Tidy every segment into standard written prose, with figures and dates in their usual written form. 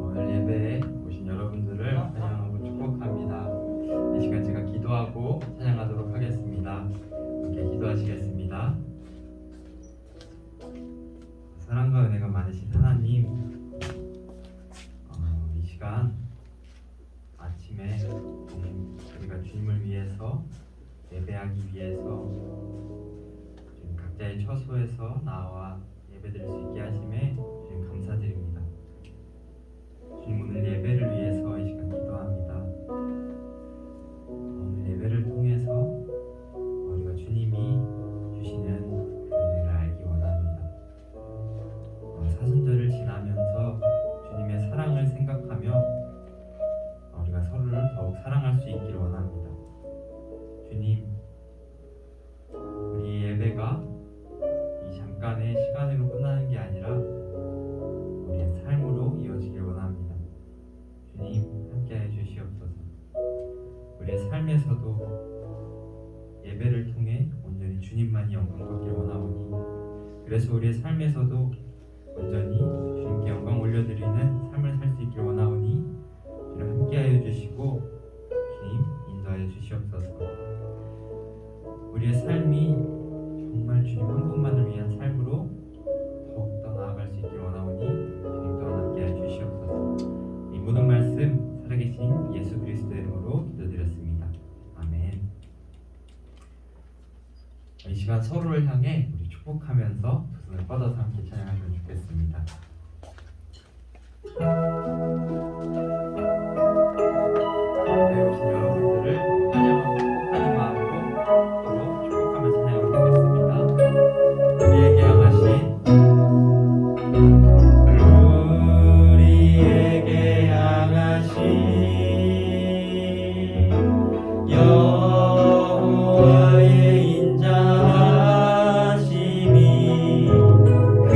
오늘 예배에 오신 여러분들을 환영하고 축복합니다. 이 시간 제가 기도하고 찬양하도록 하겠습니다. 함께 기도하시겠습니다. 사랑과 은혜가 많으신 하나님, 이 시간 아침에 우리가 주님을 위해서 예배하기 위해서 지금 각자의 처소에서 나와 예배드릴 수 있게 하심에 주님 감사드립니다. 주님, 오늘 예배를 위해서 이 시간 기도합니다. 오늘 예배를 통해서 우리가 주님이 주시는 그 은혜를 알기 원합니다. 사순절을 지나면서 주님의 사랑을 생각하며 우리가 서로를 더욱 사랑할 수 있기를 원합니다. 주님, 우리 예배가 이 잠깐의 시간으로 끝나는 게 아니라 우리의 삶으로 이어지길 원합니다. 주님, 함께해 주시옵소서. 우리의 삶에서도 예배를 통해 온전히 주님만이 영광 받길 원하오니, 그래서 우리의 삶에서도 온전히 주님께 영광 올려드리는 삶을 살 수 있길 원하오니 주님 함께하여 주시고 주님 인도하여 주시옵소서. 우리의 삶이 정말 주님 한 분만을 위한 삶으로 더욱더 나아갈 수 있길 원하오니 주님 또한 함께하여 주시옵소서. 이 모든 말씀 살아계신 예수 그리스도의 이름으로 기도드렸습니다. 아멘. 이 시간 서로를 향해 우리 축복하면서 두 손을 뻗어서 함께 찬양하면 좋겠습니다. 네, 오신 여러분들을 환영하고 축복하는 마음으로 서로 축복하면서 찬양하겠습니다. 우리에게 향하신 여호와의 인자하심이 그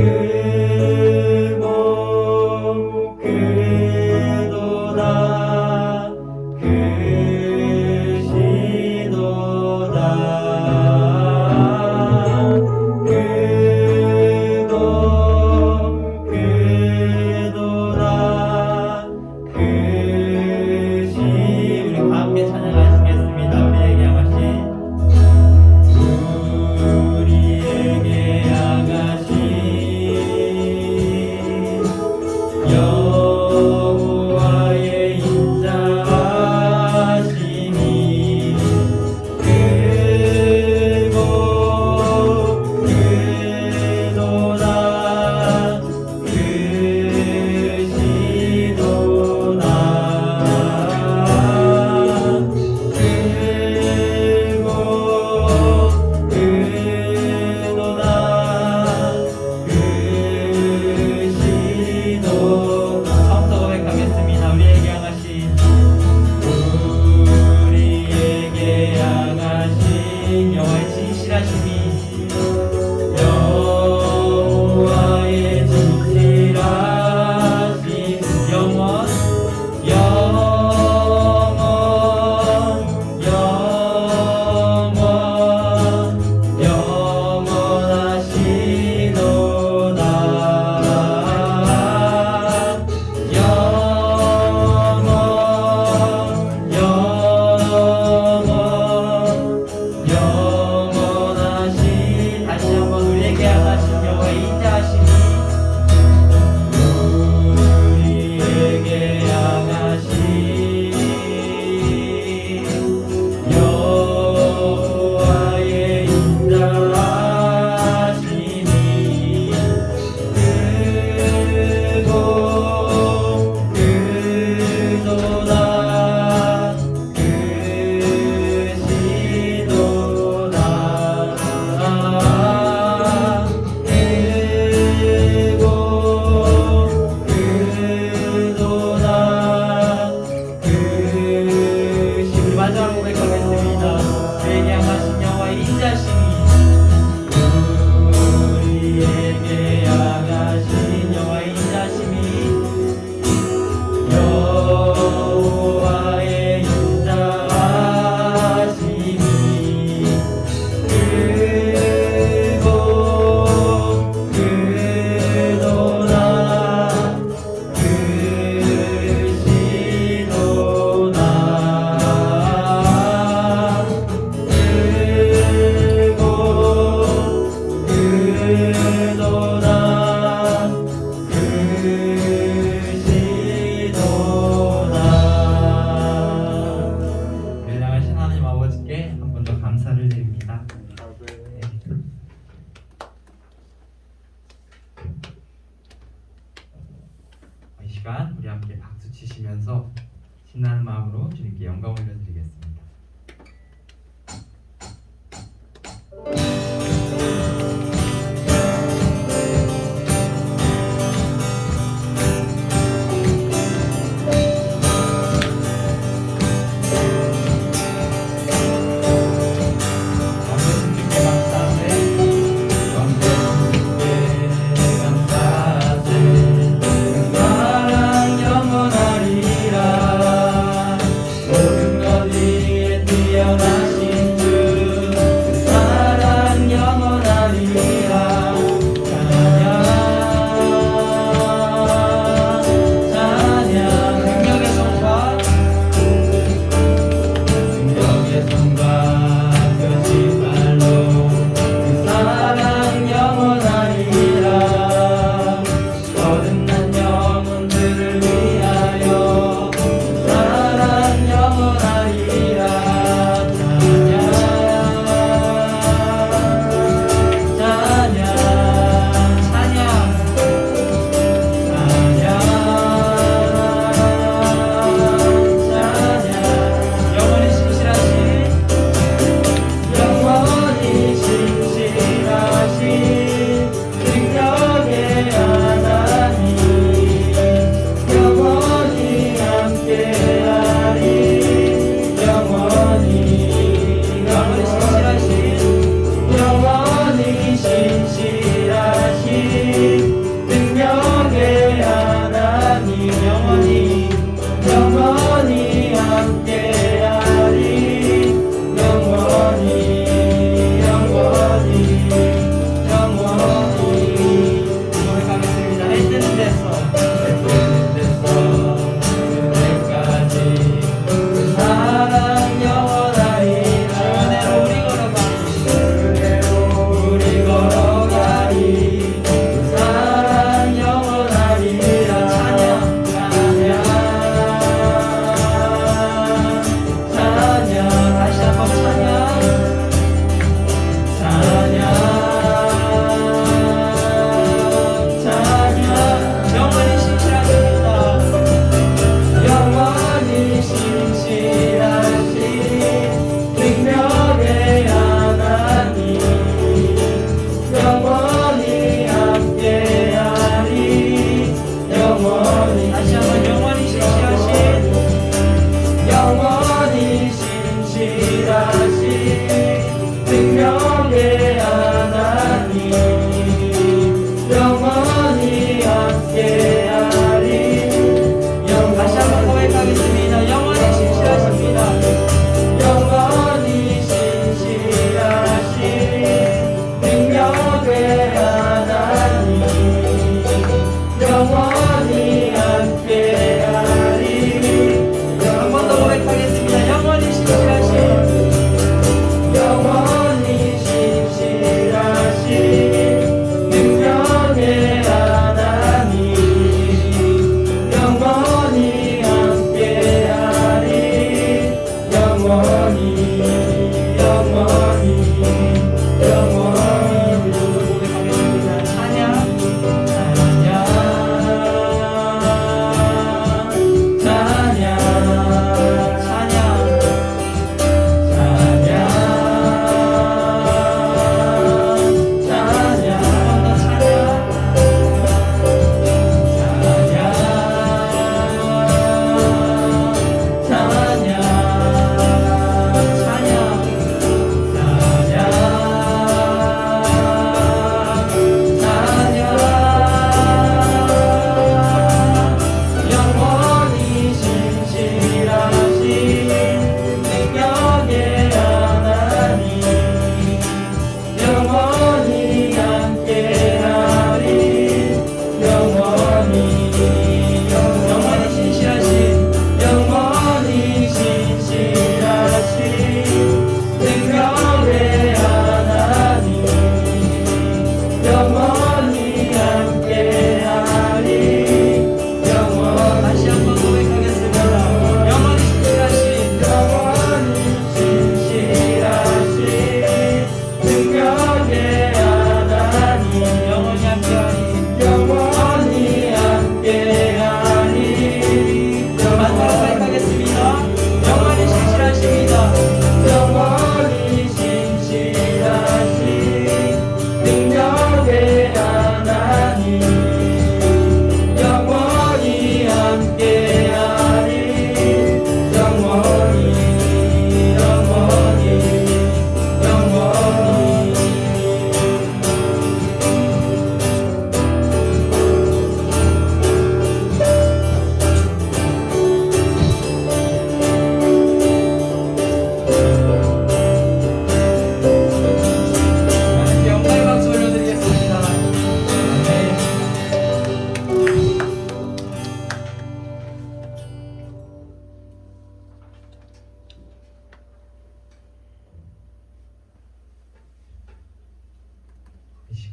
시간 우리 함께 박수 치시면서 신나는 마음으로 주님께 영광 올려드리겠습니다. 모든 것이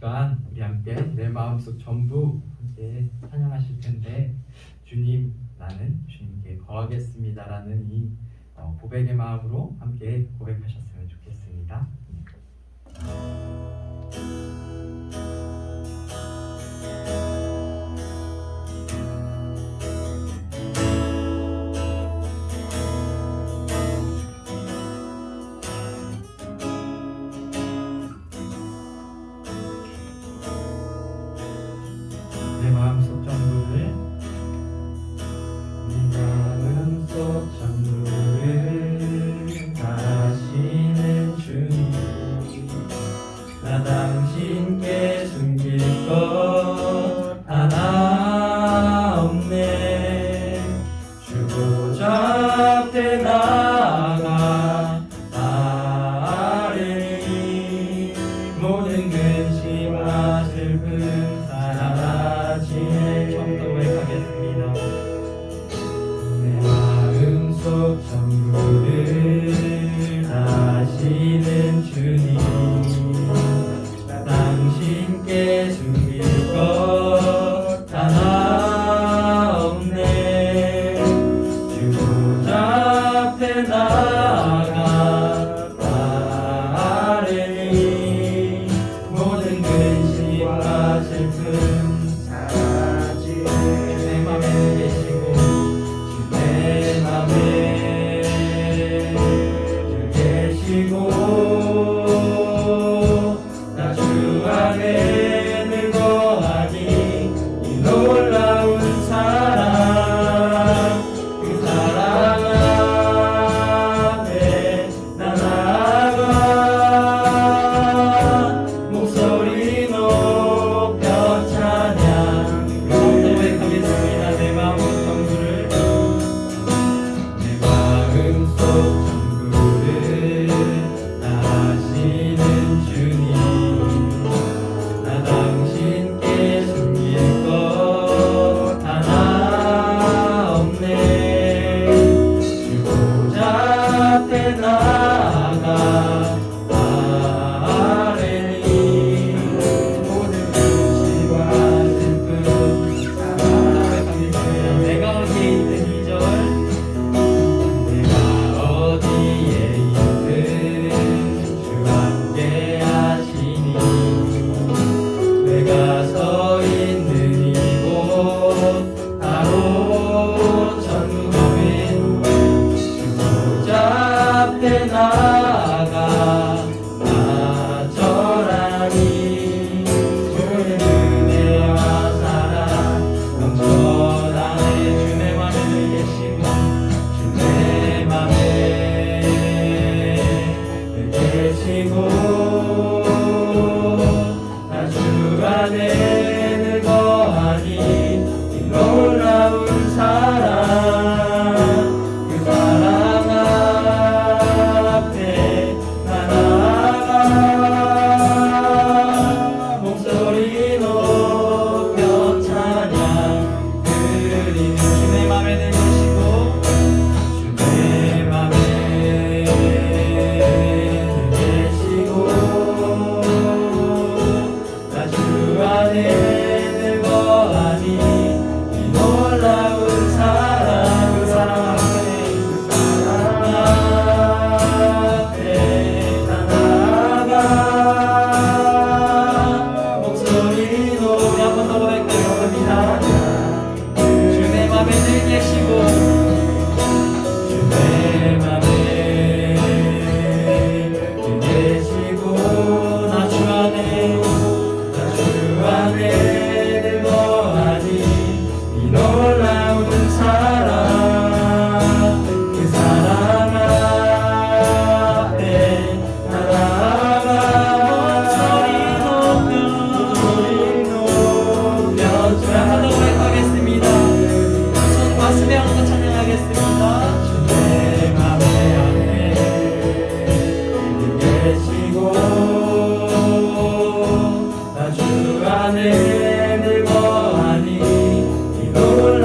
시간 우리 함께 내 마음속 전부 함께 찬양하실 텐데, 주님 나는 주님께 거하겠습니다라는 이 고백의 마음으로 함께 고백하셨으면 좋겠습니다. 내 마음속 전부를, 내 마음속 전부를 다시는 주님, 나 당신께 숨길 것 하나 없네. 주보좌 앞에 나아가 아뢰니 모든 근심과 슬픔 사라지네. 처음부터 고백하겠습니다. 내 마음속 전부를 다시는 주님, 나 당신께 숨길 것 하나 없네. 주보좌 앞에 나아가 아뢰니 모든 근심과 슬픔 사라지네. 내 맘에 계시고 내 맘에 계시고 나 주 안에 늘 거하니 이 놀라운 사랑, 그 사랑 앞에 나 나아가 목소리 높여 찬양. 고백하겠습니다. 내 마음속 전부를, 내 마음속 전부를 다시는 주님, 나 당신께 숨길 것 하나 없네. 주보좌 앞에 나아가 아뢰니 모든 근심과 슬픔 사라지네. 내가 어디에 있든 이절, 내가 어디에 있든 주 함께 하시니 내가 서 있는 이곳 바로 전무인 주보좌 앞에 나아가 나절하니 주의 은혜와 사랑 넘쳐나네. 주의 맘에 계시고 주의 맘에 계시고 나 주 안에 늘 거하니 이 놀라운 사랑, 그 사랑 앞에 나 나아가 목소리 높여 찬양 드리는. 주의 맘에 늘 계시고 주의 맘에 계시고 나 주 안에 늘 거하니 이 놀라운 사랑, 그 사랑 앞에 나 나아가 목소리 높여. 한 번 더 고백하겠습니다. 주의 맘에 늘 계시고 주의 맘에 늘 계시고 나 주 안에 늘 거하니 이 놀라운 사랑, 그 사랑 앞에 나 나아가 목소리 높여. 주의 한번 더 고백하겠습니다. 손 가슴에 얹어 찬양하겠습니다. 주의 맘에 늘 계시고 나 주 안에 늘 거하니 이 놀라운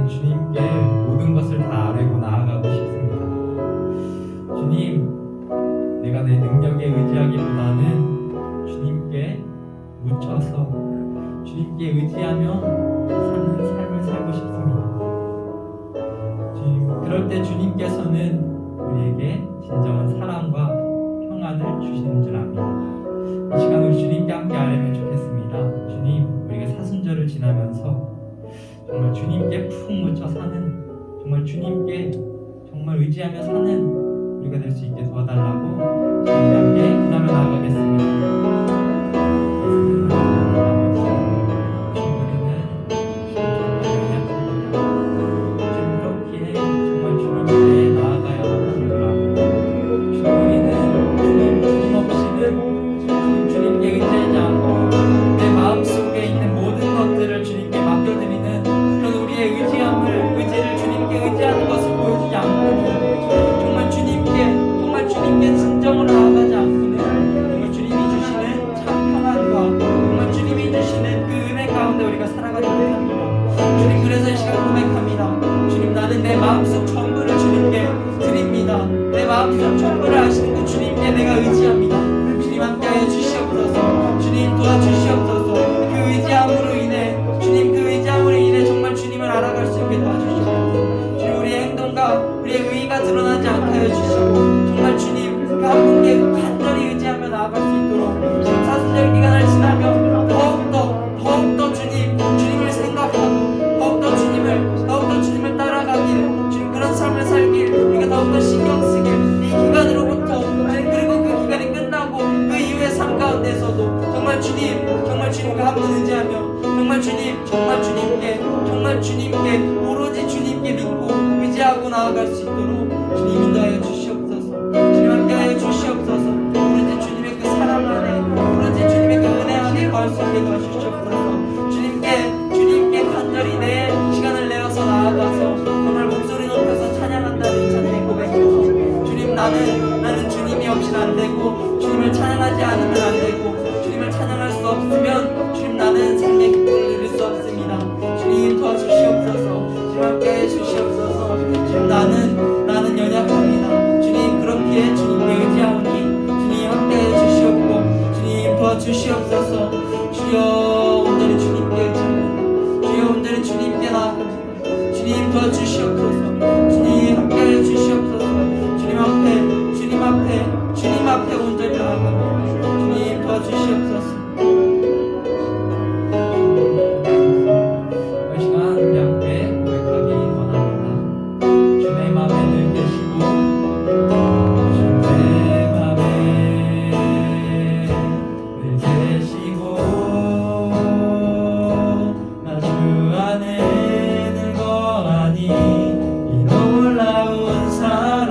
주님께 모든 것을 다 아뢰고 나아가고 싶습니다. 주님, 내가 내 능력에 의지하기보다는 주님께 묻혀서 주님께 의지하며 사는 삶을 살고 싶습니다. 주님, 그럴 때 주님께서는 우리에게 진정한 사랑과 평안을 주시는 줄 압니다. 이 시간 우리 주님께 함께 아뢰면 좋겠습니다. 주님, 우리가 사순절을 지나면서 정말 주님께 푹 묻혀 사는, 정말 주님께 정말 의지하며 사는 우리가 될 수 있게 도와달라고 주님께 함께 기도하며 나아가겠습니다. 나는 주님이 없이는 안 되고 주님을 찬양하지 않으면 안 되고 주님을 찬양할 수 없으면 주님 나는 삶의 기쁨을 누릴 수 없습니다. 주님 도와주시옵소서. 주님 함께 해주시옵소서. 주님 나는 연약합니다. 주님 그렇기에 주님께 의지하오니 주님 함께 해주시옵고 주님 도와주시옵소서. 주여 온전히 주님께 의지합니다. 주여 온전히 주님께 나아갑니다. 주님 도와주시옵소서. 주님 함께 해주시옵소서. 주님 앞에 온전히 나아갑니다. 주님 도와주시옵소서. 이 시간 우리 함께 고백하기 원합니다. 주 내 맘에 늘 계시고 주 내 맘에 늘 계시고 나 주 안에 늘 거하니 이 놀라운 사랑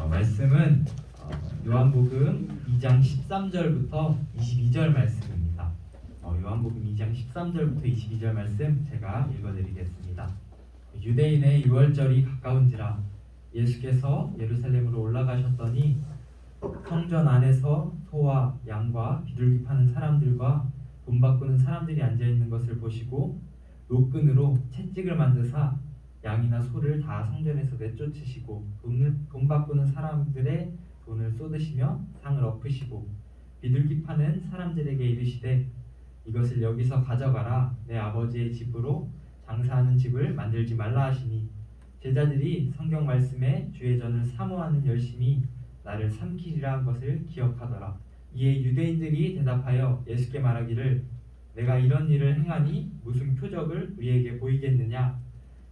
말씀은 요한복음 2장 13절부터 22절 말씀입니다. 요한복음 2장 13절부터 22절 말씀 제가 읽어드리겠습니다. 유대인의 유월절이 가까운지라 예수께서 예루살렘으로 올라가셨더니 성전 안에서 소와 양과 비둘기 파는 사람들과 돈 바꾸는 사람들이 앉아있는 것을 보시고 노끈으로 채찍을 만드사 양이나 소를 다 성전에서 내쫓으시고 돈 바꾸는 사람들의 돈을 쏟으시며 상을 엎으시고 비둘기 파는 사람들에게 이르시되 이것을 여기서 가져가라. 내 아버지의 집으로 장사하는 집을 만들지 말라 하시니 제자들이 성경 말씀에 주의 전을 사모하는 열심이 나를 삼키리라 한 것을 기억하더라. 이에 유대인들이 대답하여 예수께 말하기를 내가 이런 일을 행하니 무슨 표적을 우리에게 보이겠느냐.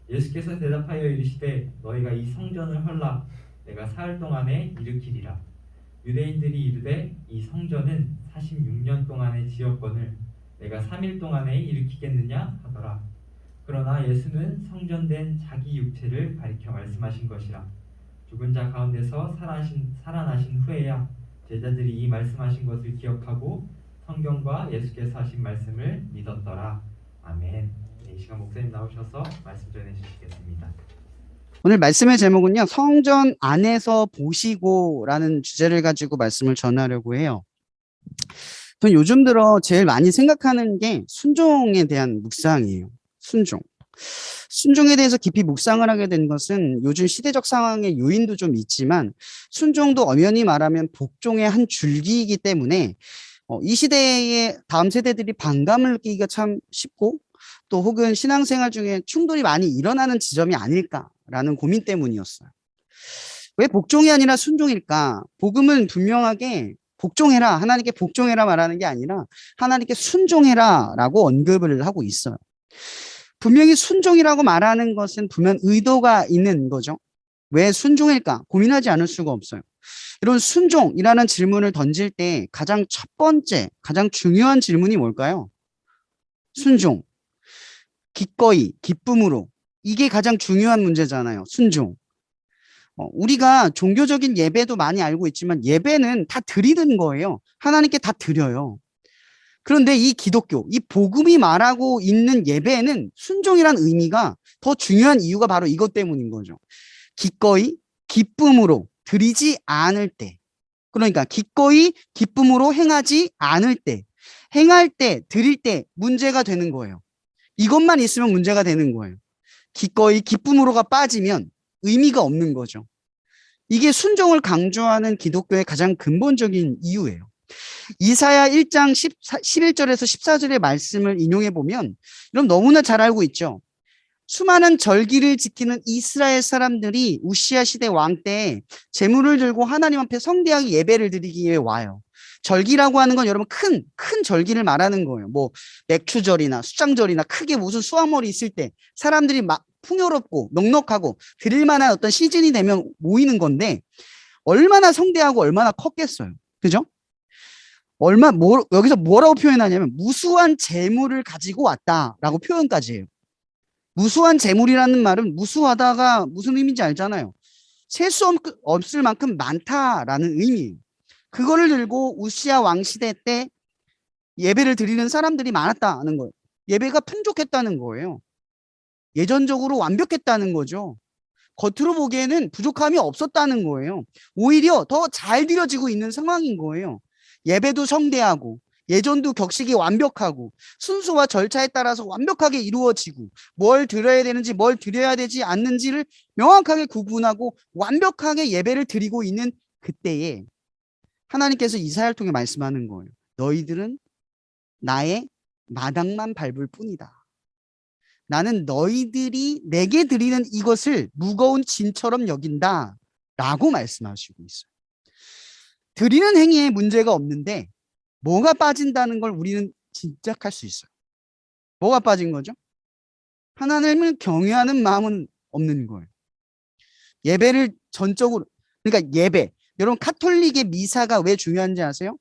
예수께서 대답하여 이르시되 너희가 이 성전을 헐라 내가 사흘 동안에 일으키리라. 유대인들이 이르되 이 성전은 46년 동안의 지었건을 내가 3일 동안에 일으키겠느냐 하더라. 그러나 예수는 성전된 자기 육체를 가리켜 말씀하신 것이라. 죽은 자 가운데서 살아나신 후에야 제자들이 이 말씀하신 것을 기억하고 성경과 예수께서 하신 말씀을 믿었더라. 아멘. 이 시간 목사님 나오셔서 말씀 전해 주시겠습니다. 오늘 말씀의 제목은요, 성전 안에서 보시고라는 주제를 가지고 말씀을 전하려고 해요. 전 요즘 들어 제일 많이 생각하는 게 순종에 대한 묵상이에요. 순종에 대해서 깊이 묵상을 하게 된 것은 요즘 시대적 상황의 요인도 좀 있지만 순종도 엄연히 말하면 복종의 한 줄기이기 때문에 이 시대의 다음 세대들이 반감을 느끼기가 참 쉽고 또 혹은 신앙생활 중에 충돌이 많이 일어나는 지점이 아닐까라는 고민 때문이었어요. 왜 복종이 아니라 순종일까? 복음은 분명하게 복종해라, 하나님께 복종해라 말하는 게 아니라 하나님께 순종해라 라고 언급을 하고 있어요. 분명히 순종이라고 말하는 것은 분명 의도가 있는 거죠. 왜 순종일까? 고민하지 않을 수가 없어요. 이런 순종이라는 질문을 던질 때 가장 첫 번째, 가장 중요한 질문이 뭘까요? 순종. 기꺼이, 기쁨으로. 이게 가장 중요한 문제잖아요. 순종. 우리가 종교적인 예배도 많이 알고 있지만 예배는 다 드리는 거예요. 하나님께 다 드려요. 그런데 이 기독교, 이 복음이 말하고 있는 예배에는 순종이란 의미가 더 중요한 이유가 바로 이것 때문인 거죠. 기꺼이, 기쁨으로 드리지 않을 때. 그러니까 기꺼이, 기쁨으로 행하지 않을 때. 행할 때, 드릴 때 문제가 되는 거예요. 이것만 있으면 문제가 되는 거예요. 기꺼이, 기쁨으로가 빠지면 의미가 없는 거죠. 이게 순종을 강조하는 기독교의 가장 근본적인 이유예요. 이사야 1장 11절에서 14절의 말씀을 인용해 보면 여러분 너무나 잘 알고 있죠. 수많은 절기를 지키는 이스라엘 사람들이 우시야 시대 왕 때 제물을 들고 하나님 앞에 성대하게 예배를 드리기 위해 와요. 절기라고 하는 건 여러분 큰 절기를 말하는 거예요. 뭐 맥추절이나 수장절이나 크게 무슨 수확물이 있을 때 사람들이 막 풍요롭고 넉넉하고 드릴 만한 어떤 시즌이 되면 모이는 건데 얼마나 성대하고 얼마나 컸겠어요. 그죠? 여기서 뭐라고 표현하냐면 무수한 재물을 가지고 왔다라고 표현까지 해요. 무수한 재물이라는 말은 무수하다가 무슨 의미인지 알잖아요. 셀 수 없을 만큼 많다라는 의미예요. 그거를 들고 우시야 왕 시대 때 예배를 드리는 사람들이 많았다는 거예요. 예배가 풍족했다는 거예요. 예전적으로 완벽했다는 거죠. 겉으로 보기에는 부족함이 없었다는 거예요. 오히려 더 잘 드려지고 있는 상황인 거예요. 예배도 성대하고 예전도 격식이 완벽하고 순서와 절차에 따라서 완벽하게 이루어지고 뭘 드려야 되는지 뭘 드려야 되지 않는지를 명확하게 구분하고 완벽하게 예배를 드리고 있는 그때에 하나님께서 이사야를 통해 말씀하는 거예요. 너희들은 나의 마당만 밟을 뿐이다. 나는 너희들이 내게 드리는 이것을 무거운 짐처럼 여긴다 라고 말씀하시고 있어요. 드리는 행위에 문제가 없는데 뭐가 빠진다는 걸 우리는 짐작할 수 있어요. 뭐가 빠진 거죠? 하나님을 경외하는 마음은 없는 거예요. 예배를 전적으로, 그러니까 예배. 여러분 카톨릭의 미사가 왜 중요한지 아세요?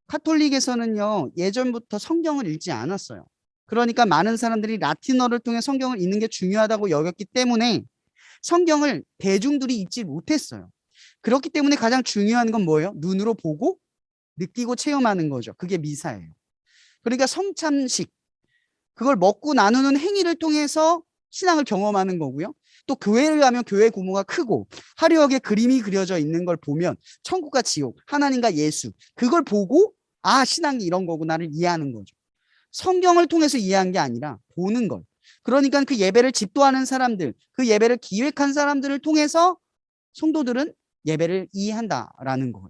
카톨릭에서는요 예전부터 성경을 읽지 않았어요. 그러니까 많은 사람들이 라틴어를 통해 성경을 읽는 게 중요하다고 여겼기 때문에 성경을 대중들이 읽지 못했어요. 그렇기 때문에 가장 중요한 건 뭐예요? 눈으로 보고 느끼고 체험하는 거죠. 그게 미사예요. 그러니까 성찬식, 그걸 먹고 나누는 행위를 통해서 신앙을 경험하는 거고요. 또 교회를 가면 교회 규모가 크고 화려하게 그림이 그려져 있는 걸 보면 천국과 지옥, 하나님과 예수, 그걸 보고 아 신앙이 이런 거구나를 이해하는 거죠. 성경을 통해서 이해한 게 아니라 보는 것. 그러니까 그 예배를 집도하는 사람들, 그 예배를 기획한 사람들을 통해서 성도들은 예배를 이해한다라는 거예요.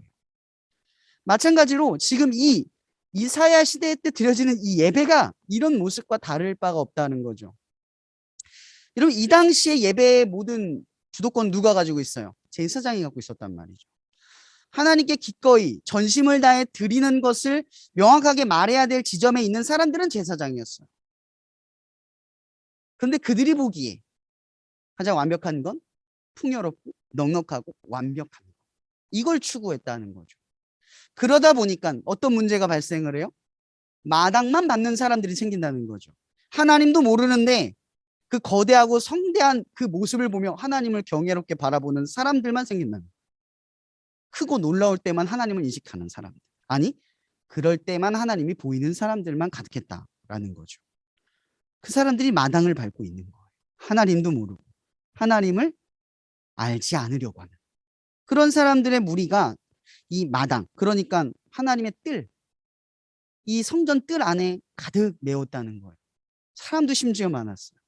마찬가지로 지금 이 이사야 시대 때 드려지는 이 예배가 이런 모습과 다를 바가 없다는 거죠. 여러분, 이 당시에 예배의 모든 주도권 누가 가지고 있어요? 제사장이 갖고 있었단 말이죠. 하나님께 기꺼이 전심을 다해 드리는 것을 명확하게 말해야 될 지점에 있는 사람들은 제사장이었어요. 그런데 그들이 보기에 가장 완벽한 건 풍요롭고 넉넉하고 완벽한 것. 이걸 추구했다는 거죠. 그러다 보니까 어떤 문제가 발생을 해요? 마당만 받는 사람들이 생긴다는 거죠. 하나님도 모르는데 그 거대하고 성대한 그 모습을 보며 하나님을 경외롭게 바라보는 사람들만 생긴다는 거예요. 크고 놀라울 때만 하나님을 인식하는 사람들. 아니, 그럴 때만 하나님이 보이는 사람들만 가득했다라는 거죠. 그 사람들이 마당을 밟고 있는 거예요. 하나님도 모르고 하나님을 알지 않으려고 하는 그런 사람들의 무리가 이 마당, 그러니까 하나님의 뜰, 이 성전 뜰 안에 가득 메웠다는 거예요. 사람도 심지어 많았어요.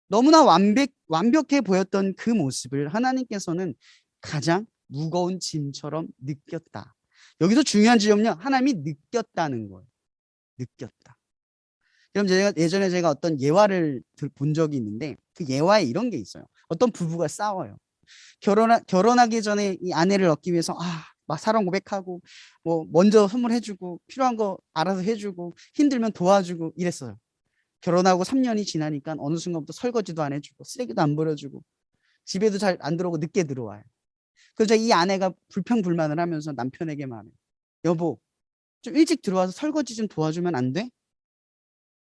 너무나 완벽해 보였던 그 모습을 하나님께서는 가장 무거운 짐처럼 느꼈다. 여기서 중요한 지점은요, 하나님이 느꼈다는 거예요. 느꼈다. 그럼 예전에 제가 어떤 예화를 본 적이 있는데 그 예화에 이런 게 있어요. 어떤 부부가 싸워요. 결혼하기 전에 이 아내를 얻기 위해서 막 사랑 고백하고 뭐 먼저 선물해주고 필요한 거 알아서 해주고 힘들면 도와주고 이랬어요. 결혼하고 3년이 지나니까 어느 순간부터 설거지도 안 해주고 쓰레기도 안 버려주고 집에도 잘 안 들어오고 늦게 들어와요. 그래서 이 아내가 불평불만을 하면서 남편에게 말해요. 여보, 좀 일찍 들어와서 설거지 좀 도와주면 안 돼?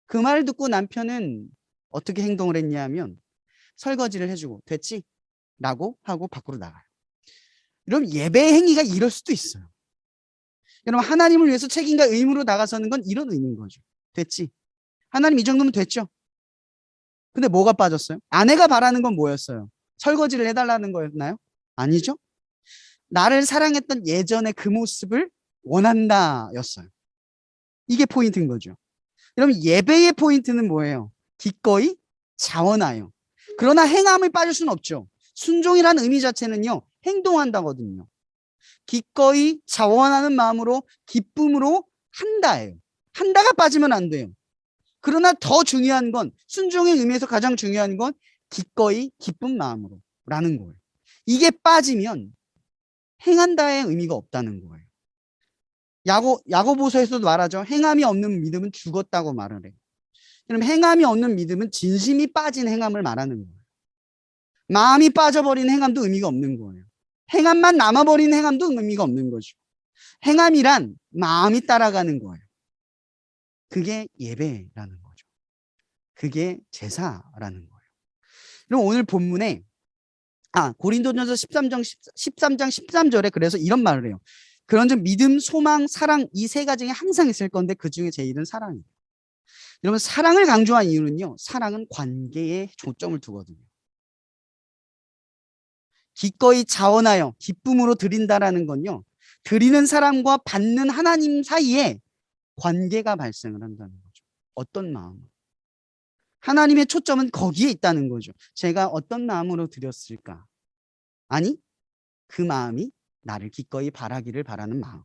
그 말을 듣고 남편은 어떻게 행동을 했냐 하면 설거지를 해주고 됐지? 라고 하고 밖으로 나가요. 여러분, 예배의 행위가 이럴 수도 있어요. 여러분, 하나님을 위해서 책임과 의무로 나가서는 건 이런 의미인 거죠. 됐지? 하나님 이 정도면 됐죠? 근데 뭐가 빠졌어요? 아내가 바라는 건 뭐였어요? 설거지를 해달라는 거였나요? 아니죠? 나를 사랑했던 예전의 그 모습을 원한다 였어요. 이게 포인트인 거죠. 여러분, 예배의 포인트는 뭐예요? 기꺼이 자원하여. 그러나 행함을 빠질 수는 없죠. 순종이라는 의미 자체는요, 행동한다거든요. 기꺼이 자원하는 마음으로 기쁨으로 한다예요. 한다가 빠지면 안 돼요. 그러나 더 중요한 건, 순종의 의미에서 가장 중요한 건 기꺼이 기쁜 마음으로 라는 거예요. 이게 빠지면 행한다의 의미가 없다는 거예요. 야고보서에서도 말하죠. 행함이 없는 믿음은 죽었다고 말을 해요. 그럼 행함이 없는 믿음은 진심이 빠진 행함을 말하는 거예요. 마음이 빠져버린 행함도 의미가 없는 거예요. 행함만 남아버린 행함도 의미가 없는 거죠. 행함이란 마음이 따라가는 거예요. 그게 예배라는 거죠. 그게 제사라는 거예요. 그럼 오늘 본문에 고린도전서 13장 13절에 그래서 이런 말을 해요. 그런즉 믿음, 소망, 사랑 이 세 가지 중에 항상 있을 건데 그 중에 제일은 사랑이에요. 여러분, 사랑을 강조한 이유는요, 사랑은 관계에 초점을 두거든요. 기꺼이 자원하여 기쁨으로 드린다라는 건요, 드리는 사람과 받는 하나님 사이에 관계가 발생을 한다는 거죠. 어떤 마음? 하나님의 초점은 거기에 있다는 거죠. 제가 어떤 마음으로 드렸을까? 아니, 그 마음이 나를 기꺼이 바라기를 바라는 마음.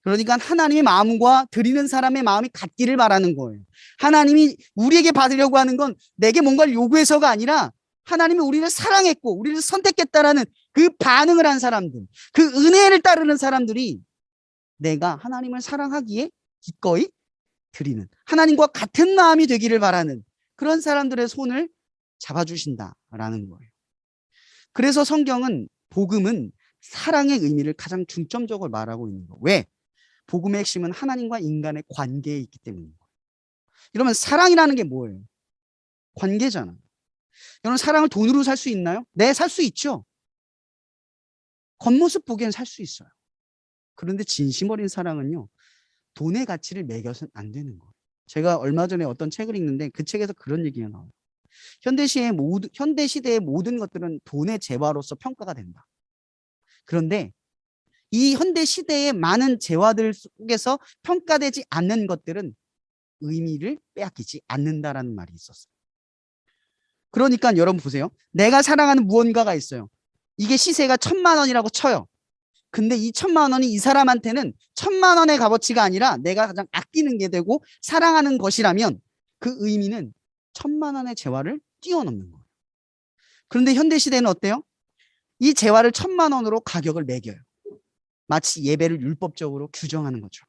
그러니까 하나님의 마음과 드리는 사람의 마음이 같기를 바라는 거예요. 하나님이 우리에게 받으려고 하는 건 내게 뭔가를 요구해서가 아니라 하나님이 우리를 사랑했고 우리를 선택했다라는 그 반응을 한 사람들, 그 은혜를 따르는 사람들이 내가 하나님을 사랑하기에 기꺼이 드리는, 하나님과 같은 마음이 되기를 바라는 그런 사람들의 손을 잡아주신다라는 거예요. 그래서 성경은, 복음은 사랑의 의미를 가장 중점적으로 말하고 있는 거예요. 왜? 복음의 핵심은 하나님과 인간의 관계에 있기 때문인 거예요. 이러면 사랑이라는 게 뭐예요? 관계잖아요. 여러분, 사랑을 돈으로 살 수 있나요? 네, 살 수 있죠. 겉모습 보기엔 살 수 있어요. 그런데 진심 어린 사랑은요, 돈의 가치를 매겨서는 안 되는 거예요. 제가 얼마 전에 어떤 책을 읽는데 그 책에서 그런 얘기가 나와요. 현대 시대의 모든 것들은 돈의 재화로서 평가가 된다. 그런데 이 현대 시대의 많은 재화들 속에서 평가되지 않는 것들은 의미를 빼앗기지 않는다라는 말이 있었어요. 그러니까 여러분 보세요. 내가 사랑하는 무언가가 있어요. 이게 시세가 1,000,000원이라고 쳐요. 근데 이 1,000,000원이 이 사람한테는 1,000,000원의 값어치가 아니라 내가 가장 아끼는 게 되고 사랑하는 것이라면 그 의미는 1,000,000원의 재화를 뛰어넘는 거예요. 그런데 현대 시대는 어때요? 이 재화를 1,000,000원으로 가격을 매겨요. 마치 예배를 율법적으로 규정하는 것처럼.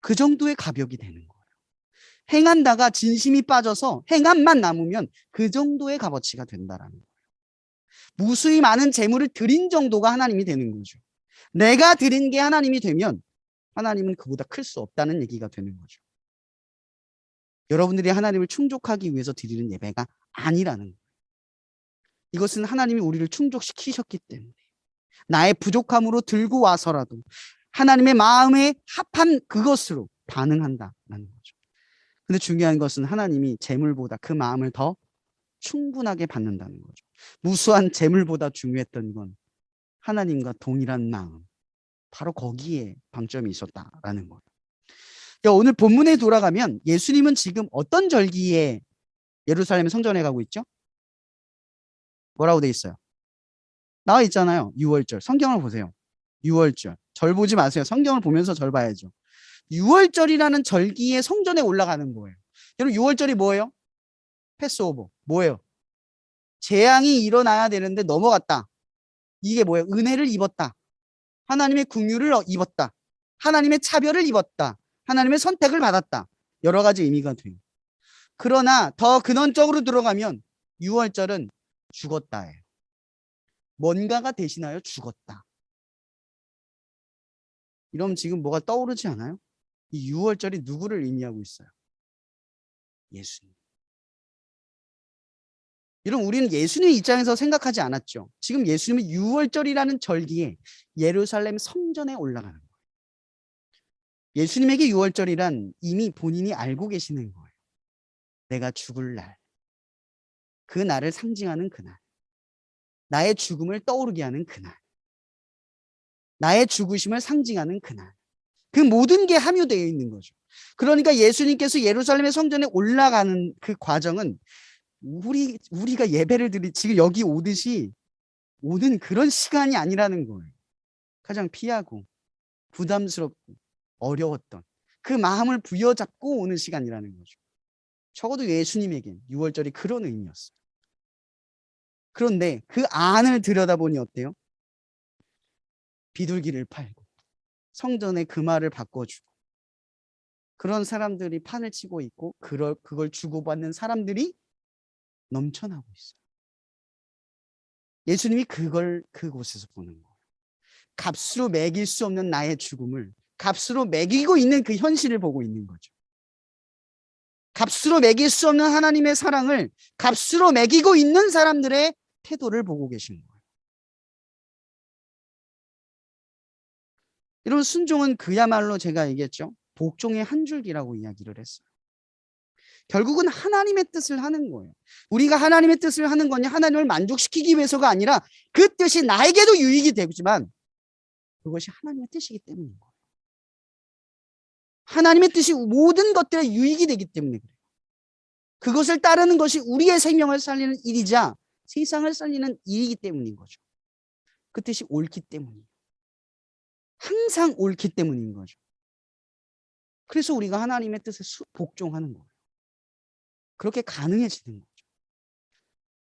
그 정도의 가격이 되는 거예요. 행한다가 진심이 빠져서 행함만 남으면 그 정도의 값어치가 된다라는 거예요. 무수히 많은 재물을 드린 정도가 하나님이 되는 거죠. 내가 드린 게 하나님이 되면 하나님은 그보다 클 수 없다는 얘기가 되는 거죠. 여러분들이 하나님을 충족하기 위해서 드리는 예배가 아니라는 거예요. 이것은 하나님이 우리를 충족시키셨기 때문에 나의 부족함으로 들고 와서라도 하나님의 마음에 합한 그것으로 반응한다라는 거죠. 근데 중요한 것은 하나님이 재물보다 그 마음을 더 충분하게 받는다는 거죠. 무수한 재물보다 중요했던 건 하나님과 동일한 마음, 바로 거기에 방점이 있었다라는 거예요. 오늘 본문에 돌아가면 예수님은 지금 어떤 절기에 예루살렘 성전에 가고 있죠? 뭐라고 돼 있어요? 나와 있잖아요. 유월절. 성경을 보세요. 유월절. 절 보지 마세요. 성경을 보면서 절 봐야죠. 유월절이라는 절기에 성전에 올라가는 거예요. 여러분 유월절이 뭐예요? 패스오버. 뭐예요? 재앙이 일어나야 되는데 넘어갔다. 이게 뭐예요? 은혜를 입었다. 하나님의 긍휼을 입었다. 하나님의 차별을 입었다. 하나님의 선택을 받았다. 여러 가지 의미가 돼요. 그러나 더 근원적으로 들어가면 유월절은 죽었다예요. 뭔가가 대신하여 죽었다. 이러면 지금 뭐가 떠오르지 않아요? 이 유월절이 누구를 의미하고 있어요? 예수님. 여러분 우리는 예수님 입장에서 생각하지 않았죠. 지금 예수님은 유월절이라는 절기에 예루살렘 성전에 올라가는 거예요. 예수님에게 유월절이란 이미 본인이 알고 계시는 거예요. 내가 죽을 날. 그 날을 상징하는 그날. 나의 죽음을 떠오르게 하는 그날. 나의 죽으심을 상징하는 그날. 그 모든 게 함유되어 있는 거죠. 그러니까 예수님께서 예루살렘의 성전에 올라가는 그 과정은 우리가 예배를 드리 지금 여기 오듯이 오는 그런 시간이 아니라는 거예요. 가장 피하고 부담스럽고 어려웠던 그 마음을 부여잡고 오는 시간이라는 거죠. 적어도 예수님에겐 유월절이 그런 의미였어요. 그런데 그 안을 들여다보니 어때요? 비둘기를 팔고 성전의 금화를 바꿔주고 그런 사람들이 판을 치고 있고 그걸 주고받는 사람들이 넘쳐나고 있어요. 예수님이 그걸 그곳에서 보는 거예요. 값으로 매길 수 없는 나의 죽음을 값으로 매기고 있는 그 현실을 보고 있는 거죠. 값으로 매길 수 없는 하나님의 사랑을 값으로 매기고 있는 사람들의 태도를 보고 계신 거예요. 이런 순종은 그야말로 제가 얘기했죠. 복종의 한 줄기라고 이야기를 했어요. 결국은 하나님의 뜻을 하는 거예요. 우리가 하나님의 뜻을 하는 거냐 하나님을 만족시키기 위해서가 아니라 그 뜻이 나에게도 유익이 되지만 그것이 하나님의 뜻이기 때문인 거예요. 하나님의 뜻이 모든 것들에 유익이 되기 때문에 그래요. 그것을 따르는 것이 우리의 생명을 살리는 일이자 세상을 살리는 일이기 때문인 거죠. 그 뜻이 옳기 때문이에요. 항상 옳기 때문인 거죠. 그래서 우리가 하나님의 뜻에 복종하는 거예요. 그렇게 가능해지는 거죠.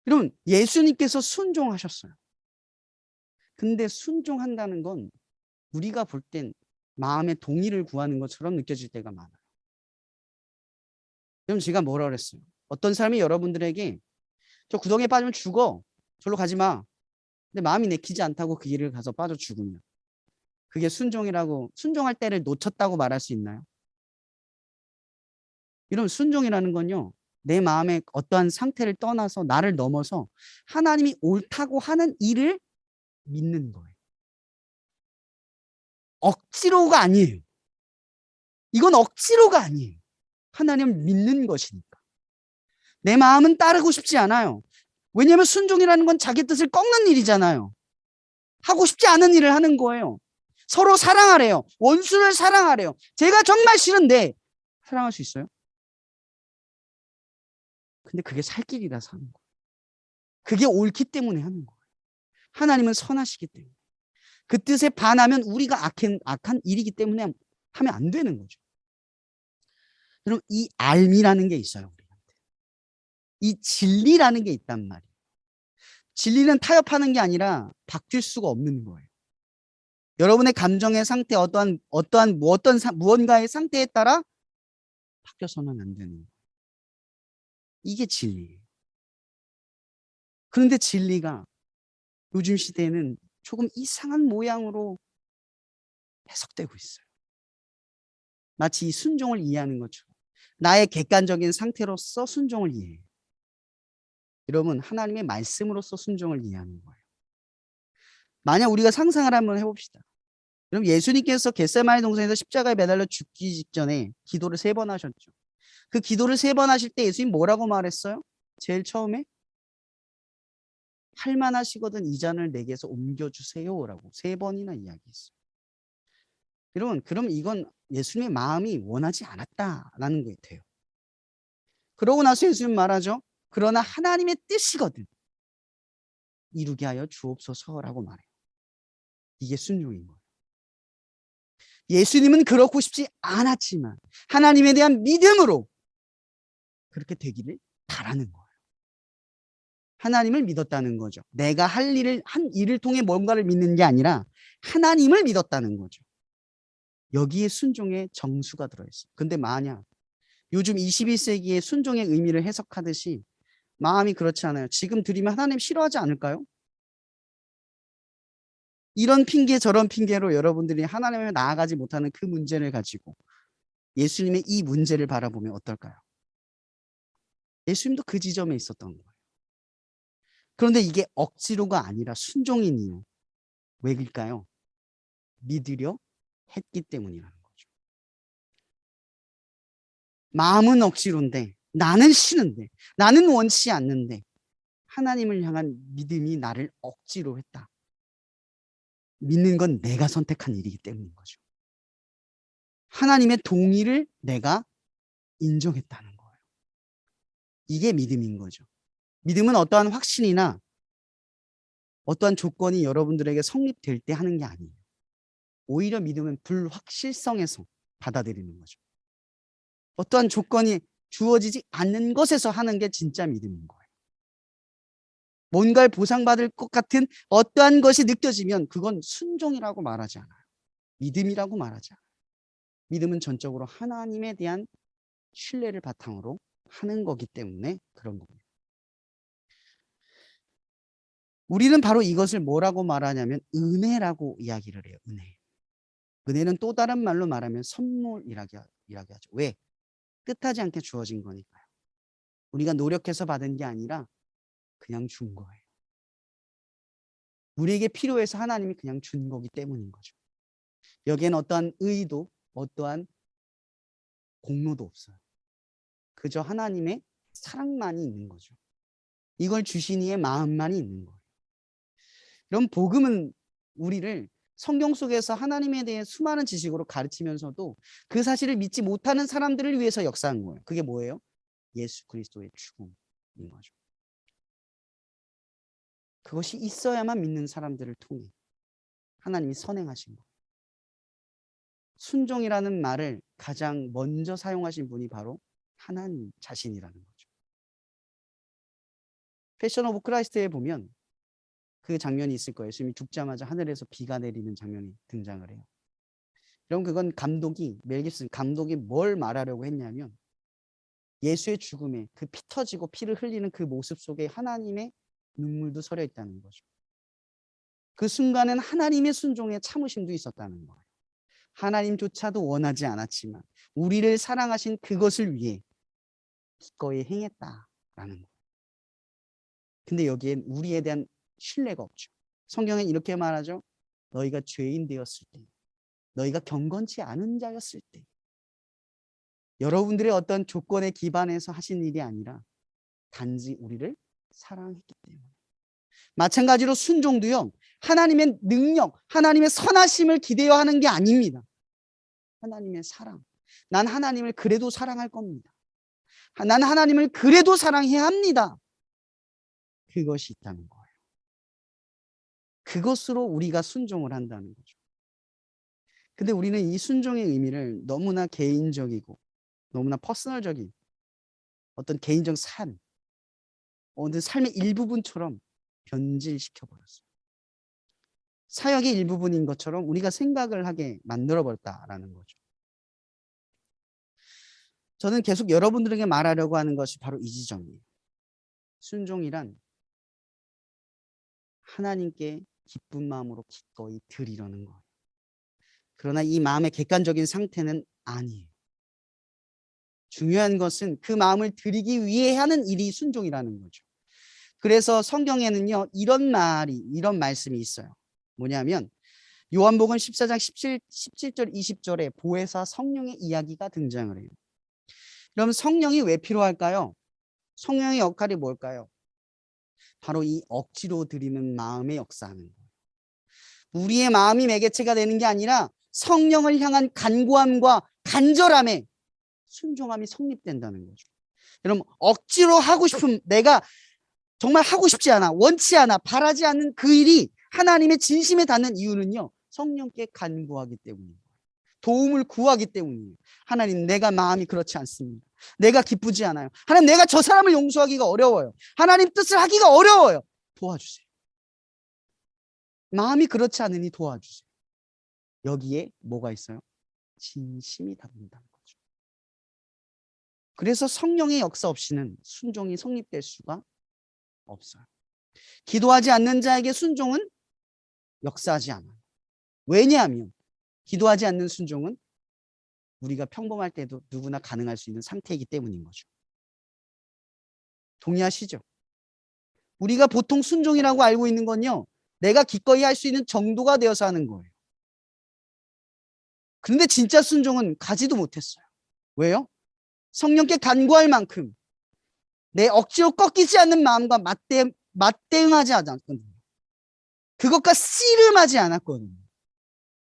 여러분, 예수님께서 순종하셨어요. 근데 순종한다는 건 우리가 볼 땐 마음의 동의를 구하는 것처럼 느껴질 때가 많아요. 여러분, 제가 뭐라 그랬어요? 어떤 사람이 여러분들에게 저 구덩이에 빠지면 죽어. 절로 가지 마. 근데 마음이 내키지 않다고 그 길을 가서 빠져 죽으면 그게 순종할 때를 놓쳤다고 말할 수 있나요? 이런 순종이라는 건요. 내 마음의 어떠한 상태를 떠나서 나를 넘어서 하나님이 옳다고 하는 일을 믿는 거예요. 억지로가 아니에요. 이건 억지로가 아니에요. 하나님을 믿는 것이니까. 내 마음은 따르고 싶지 않아요. 왜냐하면 순종이라는 건 자기 뜻을 꺾는 일이잖아요. 하고 싶지 않은 일을 하는 거예요. 서로 사랑하래요. 원수를 사랑하래요. 제가 정말 싫은데 사랑할 수 있어요? 근데 그게 살 길이라서 하는 거예요. 그게 옳기 때문에 하는 거예요. 하나님은 선하시기 때문에. 그 뜻에 반하면 우리가 악한 일이기 때문에 하면 안 되는 거죠. 여러분, 이 알미라는 게 있어요. 우리한테. 이 진리라는 게 있단 말이에요. 진리는 타협하는 게 아니라 바뀔 수가 없는 거예요. 여러분의 감정의 상태, 무언가의 상태에 따라 바뀌어서는 안 되는 거예요. 이게 진리예요. 그런데 진리가 요즘 시대에는 조금 이상한 모양으로 해석되고 있어요. 마치 이 순종을 이해하는 것처럼 나의 객관적인 상태로서 순종을 이해해요. 여러분, 하나님의 말씀으로서 순종을 이해하는 거예요. 만약 우리가 상상을 한번 해봅시다. 그럼 예수님께서 겟세마네 동산에서 십자가에 매달려 죽기 직전에 기도를 3번 하셨죠. 그 기도를 3번 하실 때 예수님 뭐라고 말했어요? 제일 처음에 할만하시거든 이 잔을 내게서 옮겨주세요라고 3번이나 이야기했어요. 여러분, 그럼 이건 예수님의 마음이 원하지 않았다라는 게 돼요. 그러고 나서 예수님 말하죠. 그러나 하나님의 뜻이거든 이루게 하여 주옵소서라고 말해요. 이게 순종인 거예요. 예수님은 그렇고 싶지 않았지만 하나님에 대한 믿음으로 그렇게 되기를 바라는 거예요. 하나님을 믿었다는 거죠. 내가 한 일을 통해 뭔가를 믿는 게 아니라 하나님을 믿었다는 거죠. 여기에 순종의 정수가 들어있어요. 근데 만약 요즘 21세기의 순종의 의미를 해석하듯이 마음이 그렇지 않아요. 지금 드리면 하나님 싫어하지 않을까요? 이런 핑계 저런 핑계로 여러분들이 하나님을 나아가지 못하는 그 문제를 가지고 예수님의 이 문제를 바라보면 어떨까요? 예수님도 그 지점에 있었던 거예요. 그런데 이게 억지로가 아니라 순종인 이유. 왜일까요? 믿으려 했기 때문이라는 거죠. 마음은 억지로인데 나는 싫은데 나는 원치 않는데 하나님을 향한 믿음이 나를 억지로 했다. 믿는 건 내가 선택한 일이기 때문인 거죠. 하나님의 동의를 내가 인정했다는 거예요. 이게 믿음인 거죠. 믿음은 어떠한 확신이나 어떠한 조건이 여러분들에게 성립될 때 하는 게 아니에요. 오히려 믿음은 불확실성에서 받아들이는 거죠. 어떠한 조건이 주어지지 않는 것에서 하는 게 진짜 믿음인 거예요. 뭔가를 보상받을 것 같은 어떠한 것이 느껴지면 그건 순종이라고 말하지 않아요. 믿음이라고 말하지 않아요. 믿음은 전적으로 하나님에 대한 신뢰를 바탕으로 하는 거기 때문에 그런 겁니다. 우리는 바로 이것을 뭐라고 말하냐면 은혜라고 이야기를 해요. 은혜. 은혜는 또 다른 말로 말하면 선물이라고 하죠. 왜? 뜻하지 않게 주어진 거니까요. 우리가 노력해서 받은 게 아니라 그냥 준 거예요. 우리에게 필요해서 하나님이 그냥 준 거기 때문인 거죠. 여기에는 어떠한 의도, 어떠한 공로도 없어요. 그저 하나님의 사랑만이 있는 거죠. 이걸 주신 이의 마음만이 있는 거예요. 그럼 복음은 우리를 성경 속에서 하나님에 대해 수많은 지식으로 가르치면서도 그 사실을 믿지 못하는 사람들을 위해서 역사한 거예요. 그게 뭐예요? 예수 그리스도의 죽음인 거죠. 그것이 있어야만 믿는 사람들을 통해 하나님이 선행하신 거예요. 순종이라는 말을 가장 먼저 사용하신 분이 바로 하나님 자신이라는 거죠. 패션 오브 크라이스트에 보면 그 장면이 있을 거예요. 예수님이 죽자마자 하늘에서 비가 내리는 장면이 등장을 해요. 여러분, 그건 멜 깁슨 감독이 뭘 말하려고 했냐면 예수의 죽음에 그 피 터지고 피를 흘리는 그 모습 속에 하나님의 눈물도 서려 있다는 거죠. 그 순간엔 하나님의 순종에 참으심도 있었다는 거예요. 하나님조차도 원하지 않았지만 우리를 사랑하신 그것을 위해 기꺼이 행했다라는 거예요. 근데 여기엔 우리에 대한 신뢰가 없죠. 성경엔 이렇게 말하죠. 너희가 죄인 되었을 때, 너희가 경건치 않은 자였을 때, 여러분들의 어떤 조건에 기반해서 하신 일이 아니라 단지 우리를 사랑했기 때문에. 마찬가지로 순종도요. 하나님의 능력, 하나님의 선하심을 기대어 하는 게 아닙니다. 하나님의 사랑. 난 하나님을 그래도 사랑할 겁니다. 난 하나님을 그래도 사랑해야 합니다. 그것이 있다는 거예요. 그것으로 우리가 순종을 한다는 거죠. 근데 우리는 이 순종의 의미를 너무나 개인적이고 너무나 퍼스널적인 어떤 개인적 삶, 어느 삶의 일부분처럼 변질시켜 버렸어요. 사역의 일부분인 것처럼 우리가 생각을 하게 만들어 버렸다라는 거죠. 저는 계속 여러분들에게 말하려고 하는 것이 바로 이 지점이에요. 순종이란 하나님께 기쁜 마음으로 기꺼이 드리려는 거예요. 그러나 이 마음의 객관적인 상태는 아니에요. 중요한 것은 그 마음을 드리기 위해 하는 일이 순종이라는 거죠. 그래서 성경에는요, 이런 말씀이 있어요. 뭐냐면 요한복음 14장 17절 20절에 보혜사 성령의 이야기가 등장을 해요. 그럼 성령이 왜 필요할까요? 성령의 역할이 뭘까요? 바로 이 억지로 드리는 마음의 역사하는 거예요. 우리의 마음이 매개체가 되는 게 아니라 성령을 향한 간구함과 간절함에 순종함이 성립된다는 거죠. 여러분, 억지로 하고 싶은, 내가 정말 하고 싶지 않아, 원치 않아, 바라지 않는 그 일이 하나님의 진심에 닿는 이유는요, 성령께 간구하기 때문이에요. 도움을 구하기 때문이에요. 하나님, 내가 마음이 그렇지 않습니다. 내가 기쁘지 않아요. 하나님, 내가 저 사람을 용서하기가 어려워요. 하나님 뜻을 하기가 어려워요. 도와주세요. 마음이 그렇지 않으니 도와주세요. 여기에 뭐가 있어요? 진심이 담긴다는 거죠. 그래서 성령의 역사 없이는 순종이 성립될 수가 없어요. 기도하지 않는 자에게 순종은 역사하지 않아요. 왜냐하면 기도하지 않는 순종은 우리가 평범할 때도 누구나 가능할 수 있는 상태이기 때문인 거죠. 동의하시죠? 우리가 보통 순종이라고 알고 있는 건요, 내가 기꺼이 할 수 있는 정도가 되어서 하는 거예요. 그런데 진짜 순종은 가지도 못했어요. 왜요? 성령께 간구할 만큼 내 억지로 꺾이지 않는 마음과 맞대응하지 않았거든요. 그것과 씨름하지 않았거든요.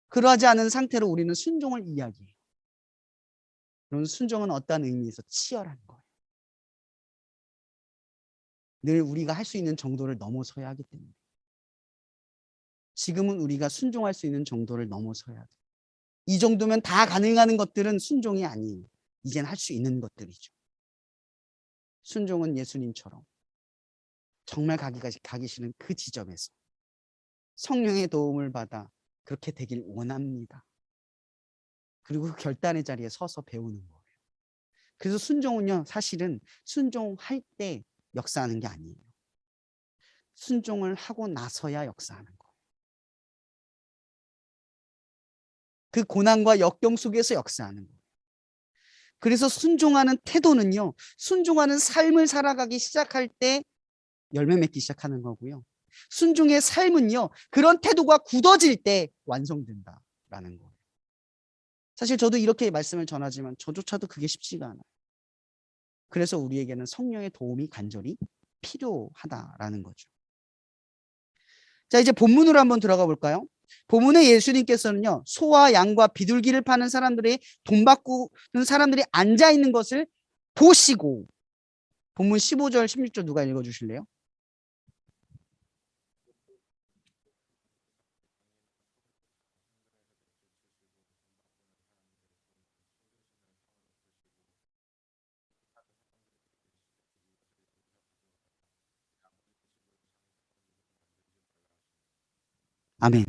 그러하지 않은 상태로 우리는 순종을 이야기해요. 그런 순종은 어떠한 의미에서 치열한 거예요. 늘 우리가 할 수 있는 정도를 넘어서야 하기 때문에. 지금은 우리가 순종할 수 있는 정도를 넘어서야 돼요. 이 정도면 다 가능한 것들은 순종이 아니에요. 이젠 할 수 있는 것들이죠. 순종은 예수님처럼 정말 가기 싫은 그 지점에서 성령의 도움을 받아 그렇게 되길 원합니다. 그리고 그 결단의 자리에 서서 배우는 거예요. 그래서 순종은요, 사실은 순종할 때 역사하는 게 아니에요. 순종을 하고 나서야 역사하는 거예요. 그 고난과 역경 속에서 역사하는 거예요. 그래서 순종하는 태도는요, 순종하는 삶을 살아가기 시작할 때 열매 맺기 시작하는 거고요. 순종의 삶은요, 그런 태도가 굳어질 때 완성된다라는 거예요. 사실 저도 이렇게 말씀을 전하지만 저조차도 그게 쉽지가 않아요. 그래서 우리에게는 성령의 도움이 간절히 필요하다라는 거죠. 자, 이제 본문으로 한번 들어가 볼까요? 본문에 예수님께서는요, 소와 양과 비둘기를 파는 사람들의 돈 바꾸는 사람들이 앉아 있는 것을 보시고, 본문 15절 16절 누가 읽어 주실래요? 아멘.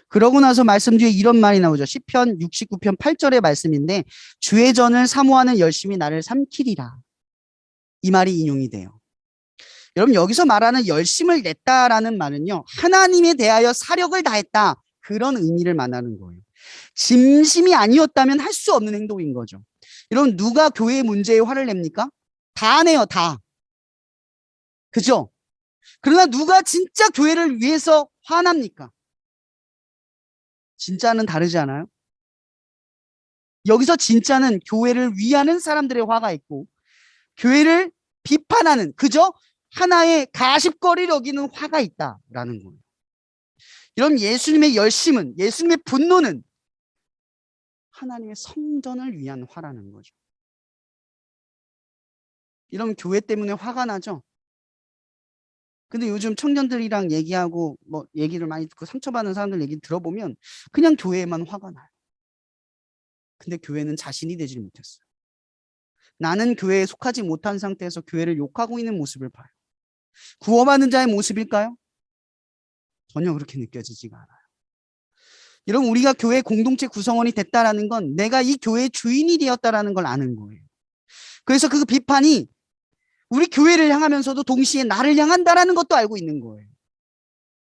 그러고 나서 말씀 뒤에 이런 말이 나오죠. 시편 69편 8절의 말씀인데, 주의 전을 사모하는 열심히 나를 삼키리라. 이 말이 인용이 돼요. 여러분, 여기서 말하는 열심을 냈다라는 말은요, 하나님에 대하여 사력을 다했다, 그런 의미를 말하는 거예요. 진심이 아니었다면 할 수 없는 행동인 거죠. 여러분, 누가 교회 문제에 화를 냅니까? 다 내요, 다. 그죠? 그러나 누가 진짜 교회를 위해서 화납니까? 진짜는 다르지 않아요? 여기서 진짜는 교회를 위하는 사람들의 화가 있고, 교회를 비판하는, 그저 하나의 가십거리를 여기는 화가 있다라는 거예요. 여러분, 예수님의 열심은, 예수님의 분노는 하나님의 성전을 위한 화라는 거죠. 이러면 교회 때문에 화가 나죠. 근데 요즘 청년들이랑 얘기하고 뭐 얘기를 많이 듣고 상처받는 사람들 얘기 들어보면 그냥 교회에만 화가 나요. 근데 교회는 자신이 되지 못했어요. 나는 교회에 속하지 못한 상태에서 교회를 욕하고 있는 모습을 봐요. 구원받는 자의 모습일까요? 전혀 그렇게 느껴지지가 않아요. 여러분, 우리가 교회 공동체 구성원이 됐다라는 건 내가 이 교회의 주인이 되었다라는 걸 아는 거예요. 그래서 그 비판이 우리 교회를 향하면서도 동시에 나를 향한다라는 것도 알고 있는 거예요.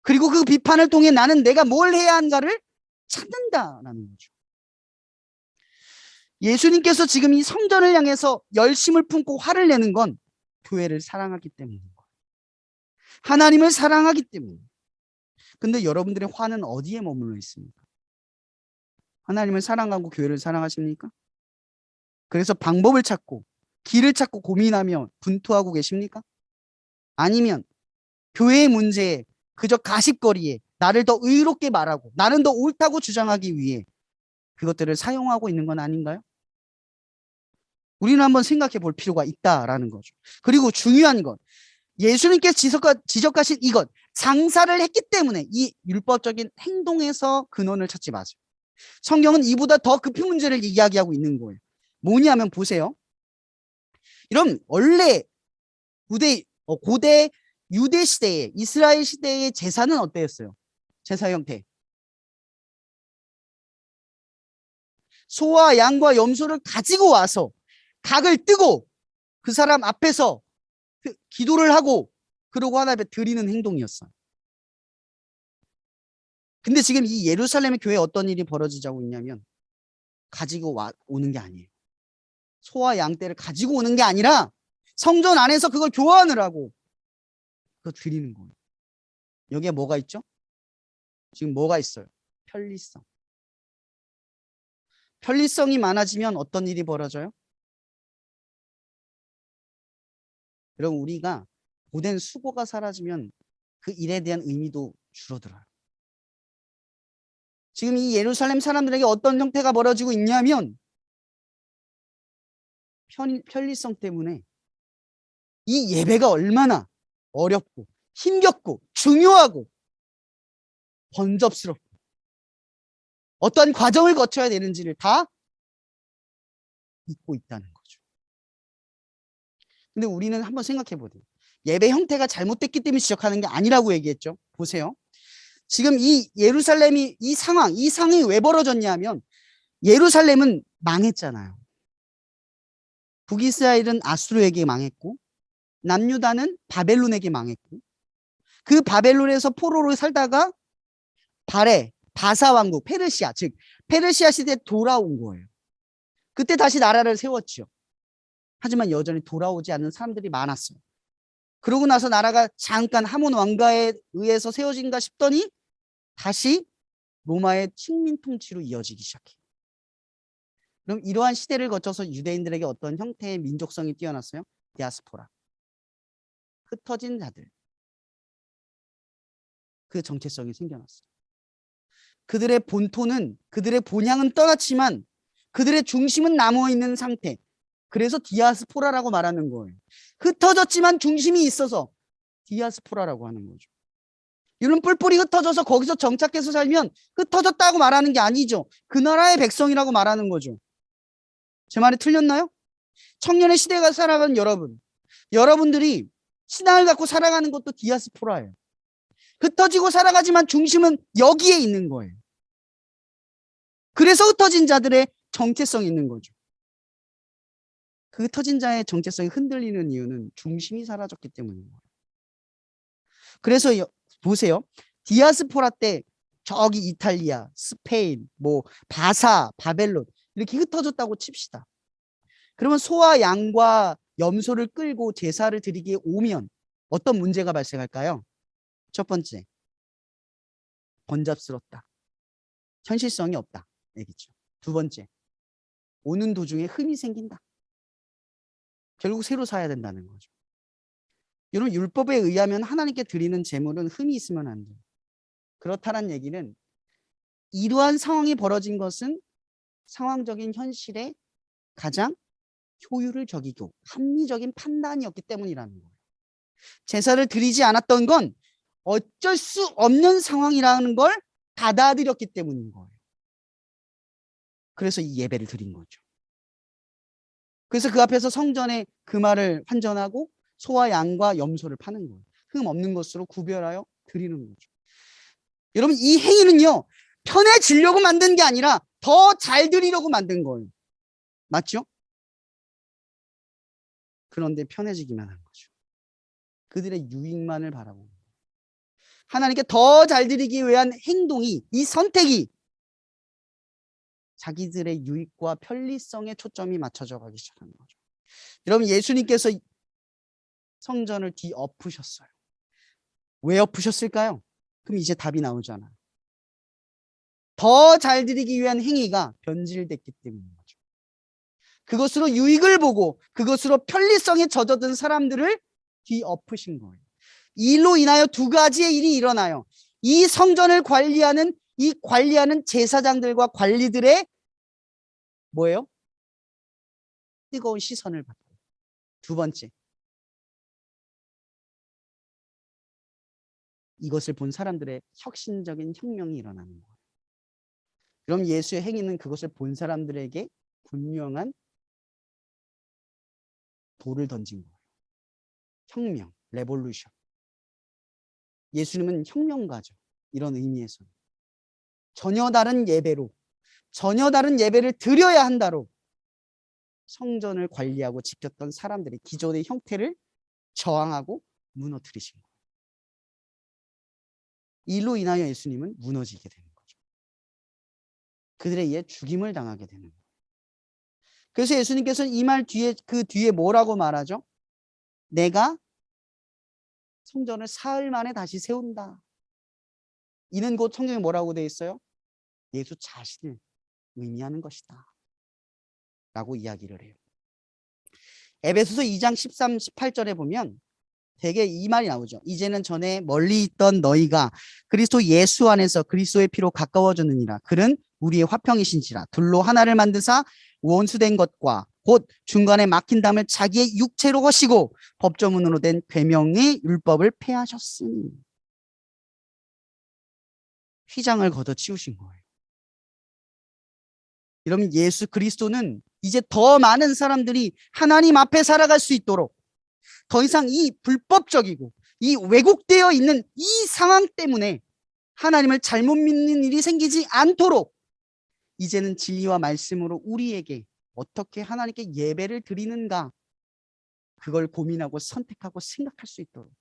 그리고 그 비판을 통해 나는 내가 뭘 해야 한가를 찾는다라는 거죠. 예수님께서 지금 이 성전을 향해서 열심을 품고 화를 내는 건 교회를 사랑하기 때문인 거예요. 하나님을 사랑하기 때문에. 근데 여러분들의 화는 어디에 머물러 있습니까? 하나님을 사랑하고 교회를 사랑하십니까? 그래서 방법을 찾고 길을 찾고 고민하며 분투하고 계십니까? 아니면 교회의 문제에 그저 가십거리에 나를 더 의롭게 말하고 나는 더 옳다고 주장하기 위해 그것들을 사용하고 있는 건 아닌가요? 우리는 한번 생각해 볼 필요가 있다라는 거죠. 그리고 중요한 건 예수님께서 지적하신 이것, 장사를 했기 때문에 이 율법적인 행동에서 근원을 찾지 마세요. 성경은 이보다 더 깊은 문제를 이야기하고 있는 거예요. 뭐냐면 보세요. 이런 원래 고대 유대 시대에 이스라엘 시대의 제사는 어땠어요? 제사 형태. 소와 양과 염소를 가지고 와서 각을 뜨고 그 사람 앞에서 기도를 하고 그러고 하나님께 드리는 행동이었어요. 근데 지금 이 예루살렘의 교회에 어떤 일이 벌어지자고 있냐면 가지고 오는 게 아니에요. 소와 양떼를 가지고 오는 게 아니라 성전 안에서 그걸 교환을 하고 그거 드리는 거예요. 여기에 뭐가 있죠? 지금 뭐가 있어요? 편리성. 편리성이 많아지면 어떤 일이 벌어져요? 여러분, 우리가 고된 수고가 사라지면 그 일에 대한 의미도 줄어들어요. 지금 이 예루살렘 사람들에게 어떤 형태가 벌어지고 있냐면 편리성 때문에 이 예배가 얼마나 어렵고 힘겹고 중요하고 번잡스럽고 어떤 과정을 거쳐야 되는지를 다 잊고 있다는 거죠. 근데 우리는 한번 생각해 보세요. 예배 형태가 잘못됐기 때문에 지적하는 게 아니라고 얘기했죠. 보세요. 지금 이 예루살렘이 이 상황이 왜 벌어졌냐면 예루살렘은 망했잖아요. 북이스라엘은 아수르에게 망했고 남유다는 바벨론에게 망했고 그 바벨론에서 포로로 살다가 바사 왕국 페르시아 즉 페르시아 시대에 돌아온 거예요. 그때 다시 나라를 세웠죠. 하지만 여전히 돌아오지 않는 사람들이 많았어요. 그러고 나서 나라가 잠깐 하몬 왕가에 의해서 세워진가 싶더니 다시 로마의 식민 통치로 이어지기 시작해요. 그럼 이러한 시대를 거쳐서 유대인들에게 어떤 형태의 민족성이 뛰어났어요? 디아스포라. 흩어진 자들. 그 정체성이 생겨났어요. 그들의 본토는 그들의 본향은 떠났지만 그들의 중심은 남아있는 상태. 그래서 디아스포라라고 말하는 거예요. 흩어졌지만 중심이 있어서 디아스포라라고 하는 거죠. 이런 뿔뿔이 흩어져서 거기서 정착해서 살면 흩어졌다고 말하는 게 아니죠. 그 나라의 백성이라고 말하는 거죠. 제 말이 틀렸나요? 청년의 시대가 살아가는 여러분들이 신앙을 갖고 살아가는 것도 디아스포라예요. 흩어지고 살아가지만 중심은 여기에 있는 거예요. 그래서 흩어진 자들의 정체성이 있는 거죠. 그 흩어진 자의 정체성이 흔들리는 이유는 중심이 사라졌기 때문인 거예요. 그래서 보세요. 디아스포라 때 저기 이탈리아, 스페인, 바사, 바벨론 이렇게 흩어졌다고 칩시다. 그러면 소와 양과 염소를 끌고 제사를 드리기에 오면 어떤 문제가 발생할까요? 첫 번째, 번잡스럽다. 현실성이 없다. 얘기죠. 두 번째, 오는 도중에 흠이 생긴다. 결국 새로 사야 된다는 거죠. 여러분, 율법에 의하면 하나님께 드리는 제물은 흠이 있으면 안 돼요. 그렇다는 얘기는 이러한 상황이 벌어진 것은 상황적인 현실에 가장 효율적이고 합리적인 판단이었기 때문이라는 거예요. 제사를 드리지 않았던 건 어쩔 수 없는 상황이라는 걸 받아들였기 때문인 거예요. 그래서 이 예배를 드린 거죠. 그래서 그 앞에서 성전에 금화를 환전하고 소와 양과 염소를 파는 거예요. 흠 없는 것으로 구별하여 드리는 거죠. 여러분, 이 행위는요, 편해지려고 만든 게 아니라 더 잘 드리려고 만든 거예요. 맞죠? 그런데 편해지기만 한 거죠. 그들의 유익만을 바라보고 하나님께 더 잘 드리기 위한 행동이, 이 선택이 자기들의 유익과 편리성에 초점이 맞춰져 가기 시작하는 거죠. 여러분, 예수님께서 성전을 뒤엎으셨어요. 왜 엎으셨을까요? 그럼 이제 답이 나오잖아요. 더 잘 드리기 위한 행위가 변질됐기 때문인 거죠. 그것으로 유익을 보고 그것으로 편리성에 젖어든 사람들을 뒤엎으신 거예요. 이 일로 인하여 두 가지의 일이 일어나요. 이 성전을 관리하는 제사장들과 관리들의 뭐예요? 뜨거운 시선을 받고, 두 번째, 이것을 본 사람들의 혁신적인 혁명이 일어나는 거예요. 그럼 예수의 행위는 그것을 본 사람들에게 분명한 돌을 던진 거예요. 혁명, 레볼루션. 예수님은 혁명가죠. 이런 의미에서 전혀 다른 예배로, 전혀 다른 예배를 드려야 한다로 성전을 관리하고 지켰던 사람들의 기존의 형태를 저항하고 무너뜨리신 거예요. 이로 인하여 예수님은 무너지게 되는 거죠. 그들에 의해 죽임을 당하게 되는 거예요. 그래서 예수님께서는 이 말 뒤에, 그 뒤에 뭐라고 말하죠? 내가 성전을 사흘 만에 다시 세운다. 이는 곧 성경에 뭐라고 되어 있어요? 예수 자신을 의미하는 것이다 라고 이야기를 해요. 에베소서 2장 13, 18절에 보면 되게 이 말이 나오죠. 이제는 전에 멀리 있던 너희가 그리스도 예수 안에서 그리스도의 피로 가까워졌느니라. 그는 우리의 화평이신지라. 둘로 하나를 만드사 원수된 것과 곧 중간에 막힌 담을 자기의 육체로 거시고 법조문으로 된 계명의 율법을 폐하셨으니. 휘장을 걷어치우신 거예요. 여러분, 예수 그리스도는 이제 더 많은 사람들이 하나님 앞에 살아갈 수 있도록 더 이상 이 불법적이고 이 왜곡되어 있는 이 상황 때문에 하나님을 잘못 믿는 일이 생기지 않도록 이제는 진리와 말씀으로 우리에게 어떻게 하나님께 예배를 드리는가, 그걸 고민하고 선택하고 생각할 수 있도록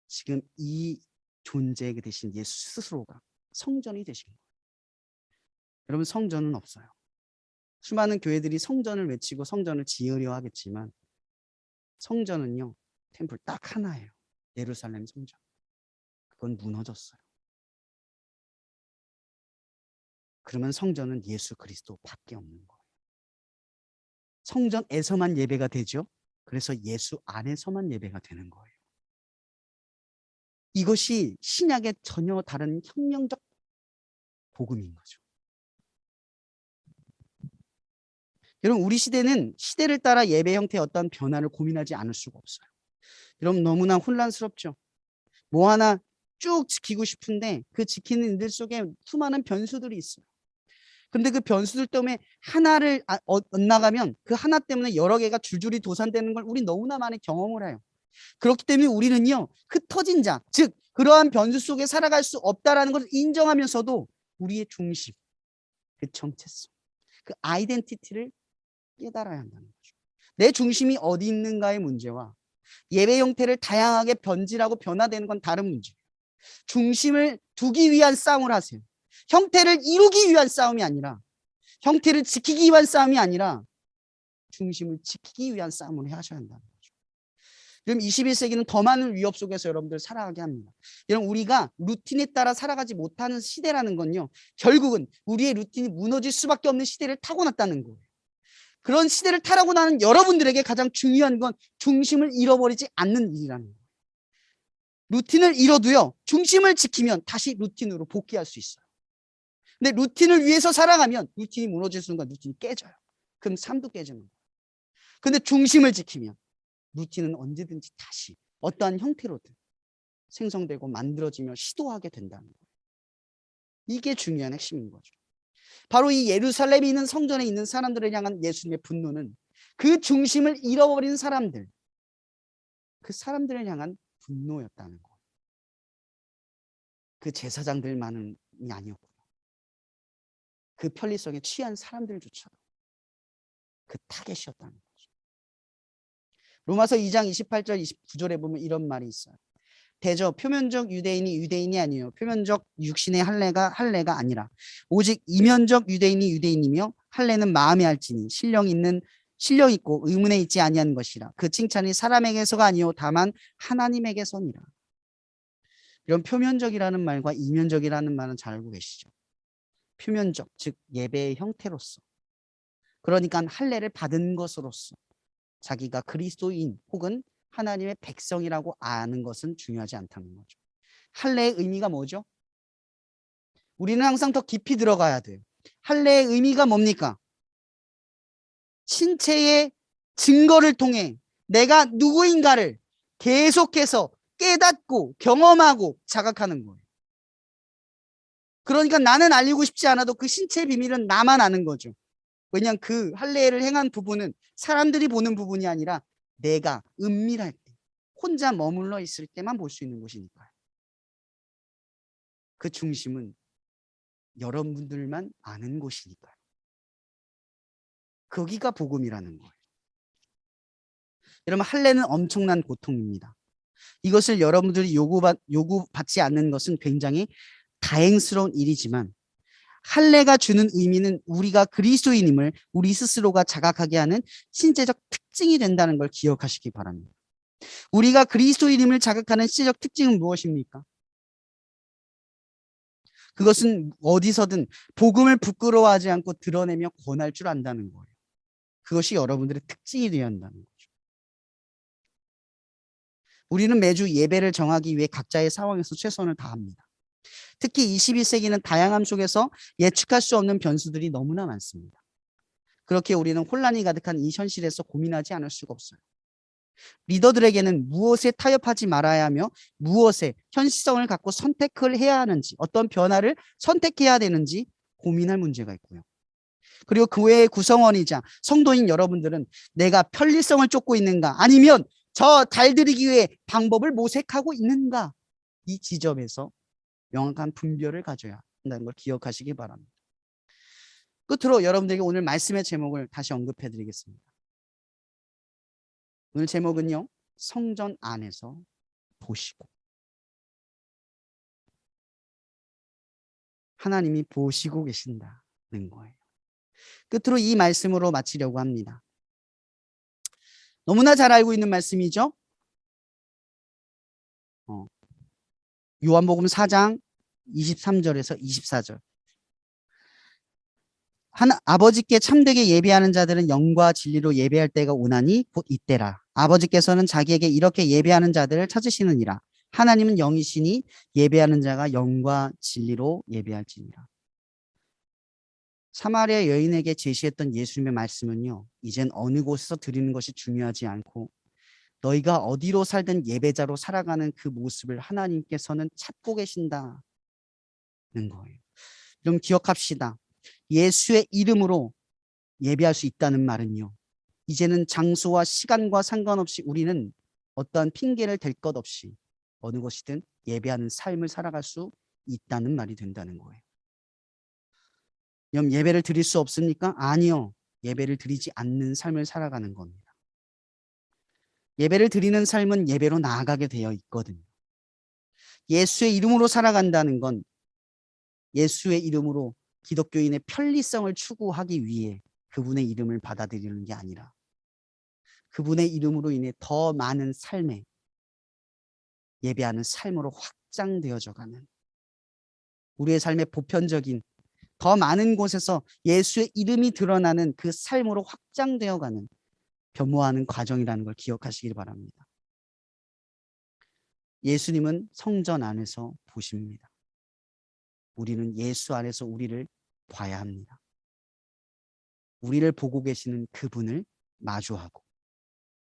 지금 이 존재 되신 예수 스스로가 성전이 되신 거예요. 여러분, 성전은 없어요. 수많은 교회들이 성전을 외치고 성전을 지으려 하겠지만 성전은요, 템플 딱 하나예요. 예루살렘 성전. 그건 무너졌어요. 그러면 성전은 예수 그리스도밖에 없는 거예요. 성전에서만 예배가 되죠. 그래서 예수 안에서만 예배가 되는 거예요. 이것이 신약의 전혀 다른 혁명적 복음인 거죠. 여러분, 우리 시대는 시대를 따라 예배 형태의 어떤 변화를 고민하지 않을 수가 없어요. 여러분, 너무나 혼란스럽죠. 뭐 하나 쭉 지키고 싶은데 그 지키는 일들 속에 수많은 변수들이 있어요. 근데 그 변수들 때문에 하나를 엇나가면 그 하나 때문에 여러 개가 줄줄이 도산되는 걸 우리 너무나 많이 경험을 해요. 그렇기 때문에 우리는요, 흩어진 자, 즉 그러한 변수 속에 살아갈 수 없다라는 것을 인정하면서도 우리의 중심, 그 정체성, 그 아이덴티티를 깨달아야 한다는 거죠. 내 중심이 어디 있는가의 문제와 예배 형태를 다양하게 변질하고 변화되는 건 다른 문제예요. 중심을 두기 위한 싸움을 하세요. 형태를 이루기 위한 싸움이 아니라, 형태를 지키기 위한 싸움이 아니라 중심을 지키기 위한 싸움을 하셔야 한다는 거죠. 그럼 21세기는 더 많은 위협 속에서 여러분들 살아가게 합니다. 여러분, 우리가 루틴에 따라 살아가지 못하는 시대라는 건요, 결국은 우리의 루틴이 무너질 수밖에 없는 시대를 타고났다는 거예요. 그런 시대를 타고 나는 여러분들에게 가장 중요한 건 중심을 잃어버리지 않는 일이라는 거예요. 루틴을 잃어도요, 중심을 지키면 다시 루틴으로 복귀할 수 있어요. 근데 루틴을 위해서 살아가면 루틴이 무너질 순간 루틴이 깨져요. 그럼 삶도 깨지는 거예요. 근데 중심을 지키면 루틴은 언제든지 다시 어떠한 형태로든 생성되고 만들어지며 시도하게 된다는 거예요. 이게 중요한 핵심인 거죠. 바로 이 예루살렘에 있는 성전에 있는 사람들을 향한 예수님의 분노는 그 중심을 잃어버린 사람들, 그 사람들을 향한 분노였다는 거예요. 그 제사장들만이 아니었고요. 그 편리성에 취한 사람들조차도 그 타겟이었다는 거죠. 로마서 2장 28절 29절에 보면 이런 말이 있어요. 대저 표면적 유대인이 유대인이 아니에요. 표면적 육신의 할례가 할례가 아니라 오직 이면적 유대인이 유대인이며 할례는 마음에 할지니 신령 있고 의문에 있지 아니한 것이라. 그 칭찬이 사람에게서가 아니요 다만 하나님에게서니라. 이런 표면적이라는 말과 이면적이라는 말은 잘 알고 계시죠? 표면적, 즉 예배의 형태로서, 그러니까 할례를 받은 것으로서 자기가 그리스도인 혹은 하나님의 백성이라고 아는 것은 중요하지 않다는 거죠. 할례의 의미가 뭐죠? 우리는 항상 더 깊이 들어가야 돼요. 할례의 의미가 뭡니까? 신체의 증거를 통해 내가 누구인가를 계속해서 깨닫고 경험하고 자각하는 거예요. 그러니까 나는 알리고 싶지 않아도 그 신체의 비밀은 나만 아는 거죠. 왜냐하면 그 할례를 행한 부분은 사람들이 보는 부분이 아니라 내가 은밀할 때, 혼자 머물러 있을 때만 볼 수 있는 곳이니까요. 그 중심은 여러분들만 아는 곳이니까요. 거기가 복음이라는 거예요. 여러분, 할례는 엄청난 고통입니다. 이것을 여러분들이 요구받지 않는 것은 굉장히 다행스러운 일이지만 할례가 주는 의미는 우리가 그리스도인임을 우리 스스로가 자각하게 하는 신체적 특징이 된다는 걸 기억하시기 바랍니다. 우리가 그리스도인임을 자각하는 신체적 특징은 무엇입니까? 그것은 어디서든 복음을 부끄러워하지 않고 드러내며 권할 줄 안다는 거예요. 그것이 여러분들의 특징이 되어야 한다는 거죠. 우리는 매주 예배를 정하기 위해 각자의 상황에서 최선을 다합니다. 특히 21세기는 다양함 속에서 예측할 수 없는 변수들이 너무나 많습니다. 그렇게 우리는 혼란이 가득한 이 현실에서 고민하지 않을 수가 없어요. 리더들에게는 무엇에 타협하지 말아야 하며 무엇에 현실성을 갖고 선택을 해야 하는지, 어떤 변화를 선택해야 되는지 고민할 문제가 있고요. 그리고 그 외의 구성원이자 성도인 여러분들은 내가 편리성을 쫓고 있는가 아니면 저 달들이기 위해 방법을 모색하고 있는가, 이 지점에서 명확한 분별을 가져야 한다는 걸 기억하시기 바랍니다. 끝으로 여러분들에게 오늘 말씀의 제목을 다시 언급해 드리겠습니다. 오늘 제목은요, 성전 안에서 보시고. 하나님이 보시고 계신다는 거예요. 끝으로 이 말씀으로 마치려고 합니다. 너무나 잘 알고 있는 말씀이죠. 요한복음 4장 23절에서 24절. 아버지께 참되게 예배하는 자들은 영과 진리로 예배할 때가 오나니 곧 이때라. 아버지께서는 자기에게 이렇게 예배하는 자들을 찾으시느니라. 하나님은 영이시니 예배하는 자가 영과 진리로 예배할지니라. 사마리아 여인에게 제시했던 예수님의 말씀은요, 이젠 어느 곳에서 드리는 것이 중요하지 않고 너희가 어디로 살든 예배자로 살아가는 그 모습을 하나님께서는 찾고 계신다는 거예요. 좀 기억합시다. 예수의 이름으로 예배할 수 있다는 말은요, 이제는 장소와 시간과 상관없이 우리는 어떠한 핑계를 댈 것 없이 어느 곳이든 예배하는 삶을 살아갈 수 있다는 말이 된다는 거예요. 예배를 드릴 수 없습니까? 아니요. 예배를 드리지 않는 삶을 살아가는 겁니다. 예배를 드리는 삶은 예배로 나아가게 되어 있거든요. 예수의 이름으로 살아간다는 건 예수의 이름으로 기독교인의 편리성을 추구하기 위해 그분의 이름을 받아들이는 게 아니라 그분의 이름으로 인해 더 많은 삶에 예배하는 삶으로 확장되어져 가는, 우리의 삶의 보편적인 더 많은 곳에서 예수의 이름이 드러나는 그 삶으로 확장되어 가는 변모하는 과정이라는 걸 기억하시길 바랍니다. 예수님은 성전 안에서 보십니다. 우리는 예수 안에서 우리를 봐야 합니다. 우리를 보고 계시는 그분을 마주하고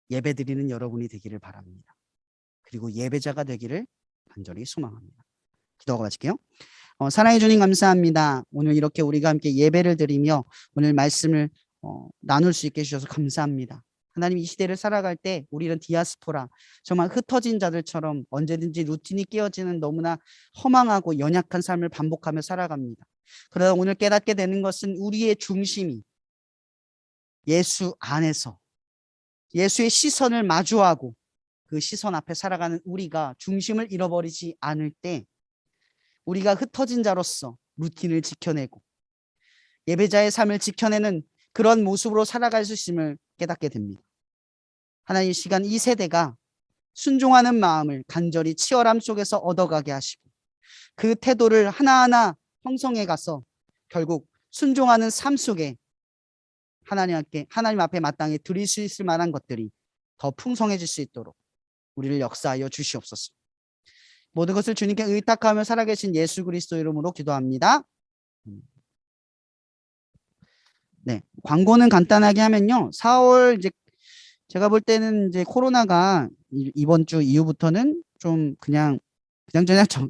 예배드리는 여러분이 되기를 바랍니다. 그리고 예배자가 되기를 간절히 소망합니다. 기도하고 마칠게요. 사랑해 주님 감사합니다. 오늘 이렇게 우리가 함께 예배를 드리며 오늘 말씀을 나눌 수 있게 해주셔서 감사합니다. 하나님, 이 시대를 살아갈 때 우리는 디아스포라, 정말 흩어진 자들처럼 언제든지 루틴이 깨어지는 너무나 허망하고 연약한 삶을 반복하며 살아갑니다. 그러나 오늘 깨닫게 되는 것은 우리의 중심이 예수 안에서 예수의 시선을 마주하고 그 시선 앞에 살아가는 우리가 중심을 잃어버리지 않을 때 우리가 흩어진 자로서 루틴을 지켜내고 예배자의 삶을 지켜내는 그런 모습으로 살아갈 수 있음을 깨닫게 됩니다. 하나님, 이 시간 이 세대가 순종하는 마음을 간절히 치열함 속에서 얻어가게 하시고 그 태도를 하나하나 형성해 가서 결국 순종하는 삶 속에 하나님 앞에 마땅히 드릴 수 있을 만한 것들이 더 풍성해질 수 있도록 우리를 역사하여 주시옵소서. 모든 것을 주님께 의탁하며 살아계신 예수 그리스도 이름으로 기도합니다. 네, 광고는 간단하게 하면요. 4월 이제 제가 볼 때는 이제 코로나가 이번 주 이후부터는 좀 그냥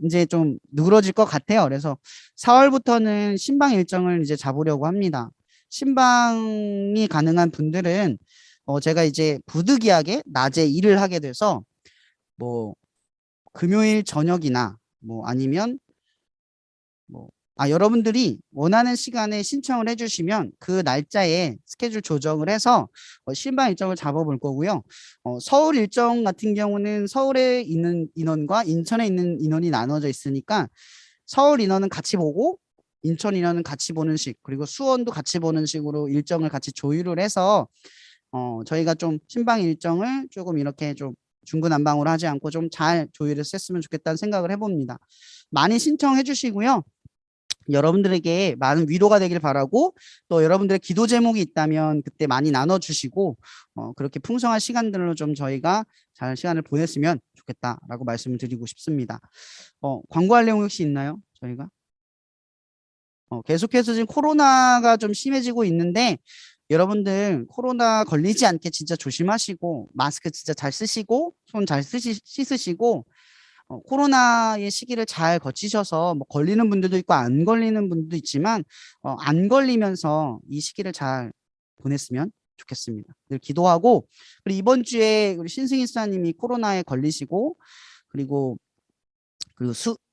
이제 좀 누그러질 것 같아요. 그래서 4월부터는 신방 일정을 이제 잡으려고 합니다. 신방이 가능한 분들은 제가 이제 부득이하게 낮에 일을 하게 돼서 뭐 금요일 저녁이나 뭐 아니면 여러분들이 원하는 시간에 신청을 해주시면 그 날짜에 스케줄 조정을 해서 신방 일정을 잡아볼 거고요. 서울 일정 같은 경우는 서울에 있는 인원과 인천에 있는 인원이 나눠져 있으니까 서울 인원은 같이 보고 인천 인원은 같이 보는 식, 그리고 수원도 같이 보는 식으로 일정을 같이 조율을 해서 저희가 좀 신방 일정을 조금 이렇게 좀 중구난방으로 하지 않고 좀 잘 조율해서 했으면 좋겠다는 생각을 해봅니다. 많이 신청해 주시고요. 여러분들에게 많은 위로가 되길 바라고, 또 여러분들의 기도 제목이 있다면 그때 많이 나눠주시고 그렇게 풍성한 시간들로 좀 저희가 잘 시간을 보냈으면 좋겠다라고 말씀을 드리고 싶습니다. 광고할 내용 혹시 있나요? 저희가 계속해서 지금 코로나가 좀 심해지고 있는데 여러분들 코로나 걸리지 않게 진짜 조심하시고 마스크 진짜 잘 쓰시고 손 잘 씻으시고 코로나의 시기를 잘 거치셔서 뭐 걸리는 분들도 있고 안 걸리는 분들도 있지만 안 걸리면서 이 시기를 잘 보냈으면 좋겠습니다. 늘 기도하고, 그리고 이번 주에 우리 신승희 수사님이 코로나에 걸리시고 그리고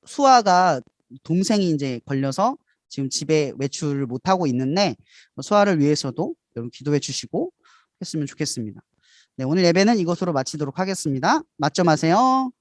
수아가 동생이 이제 걸려서 지금 집에 외출을 못 하고 있는데 수아를 위해서도 여러분 기도해 주시고 했으면 좋겠습니다. 네, 오늘 예배는 이것으로 마치도록 하겠습니다. 맞점 하세요.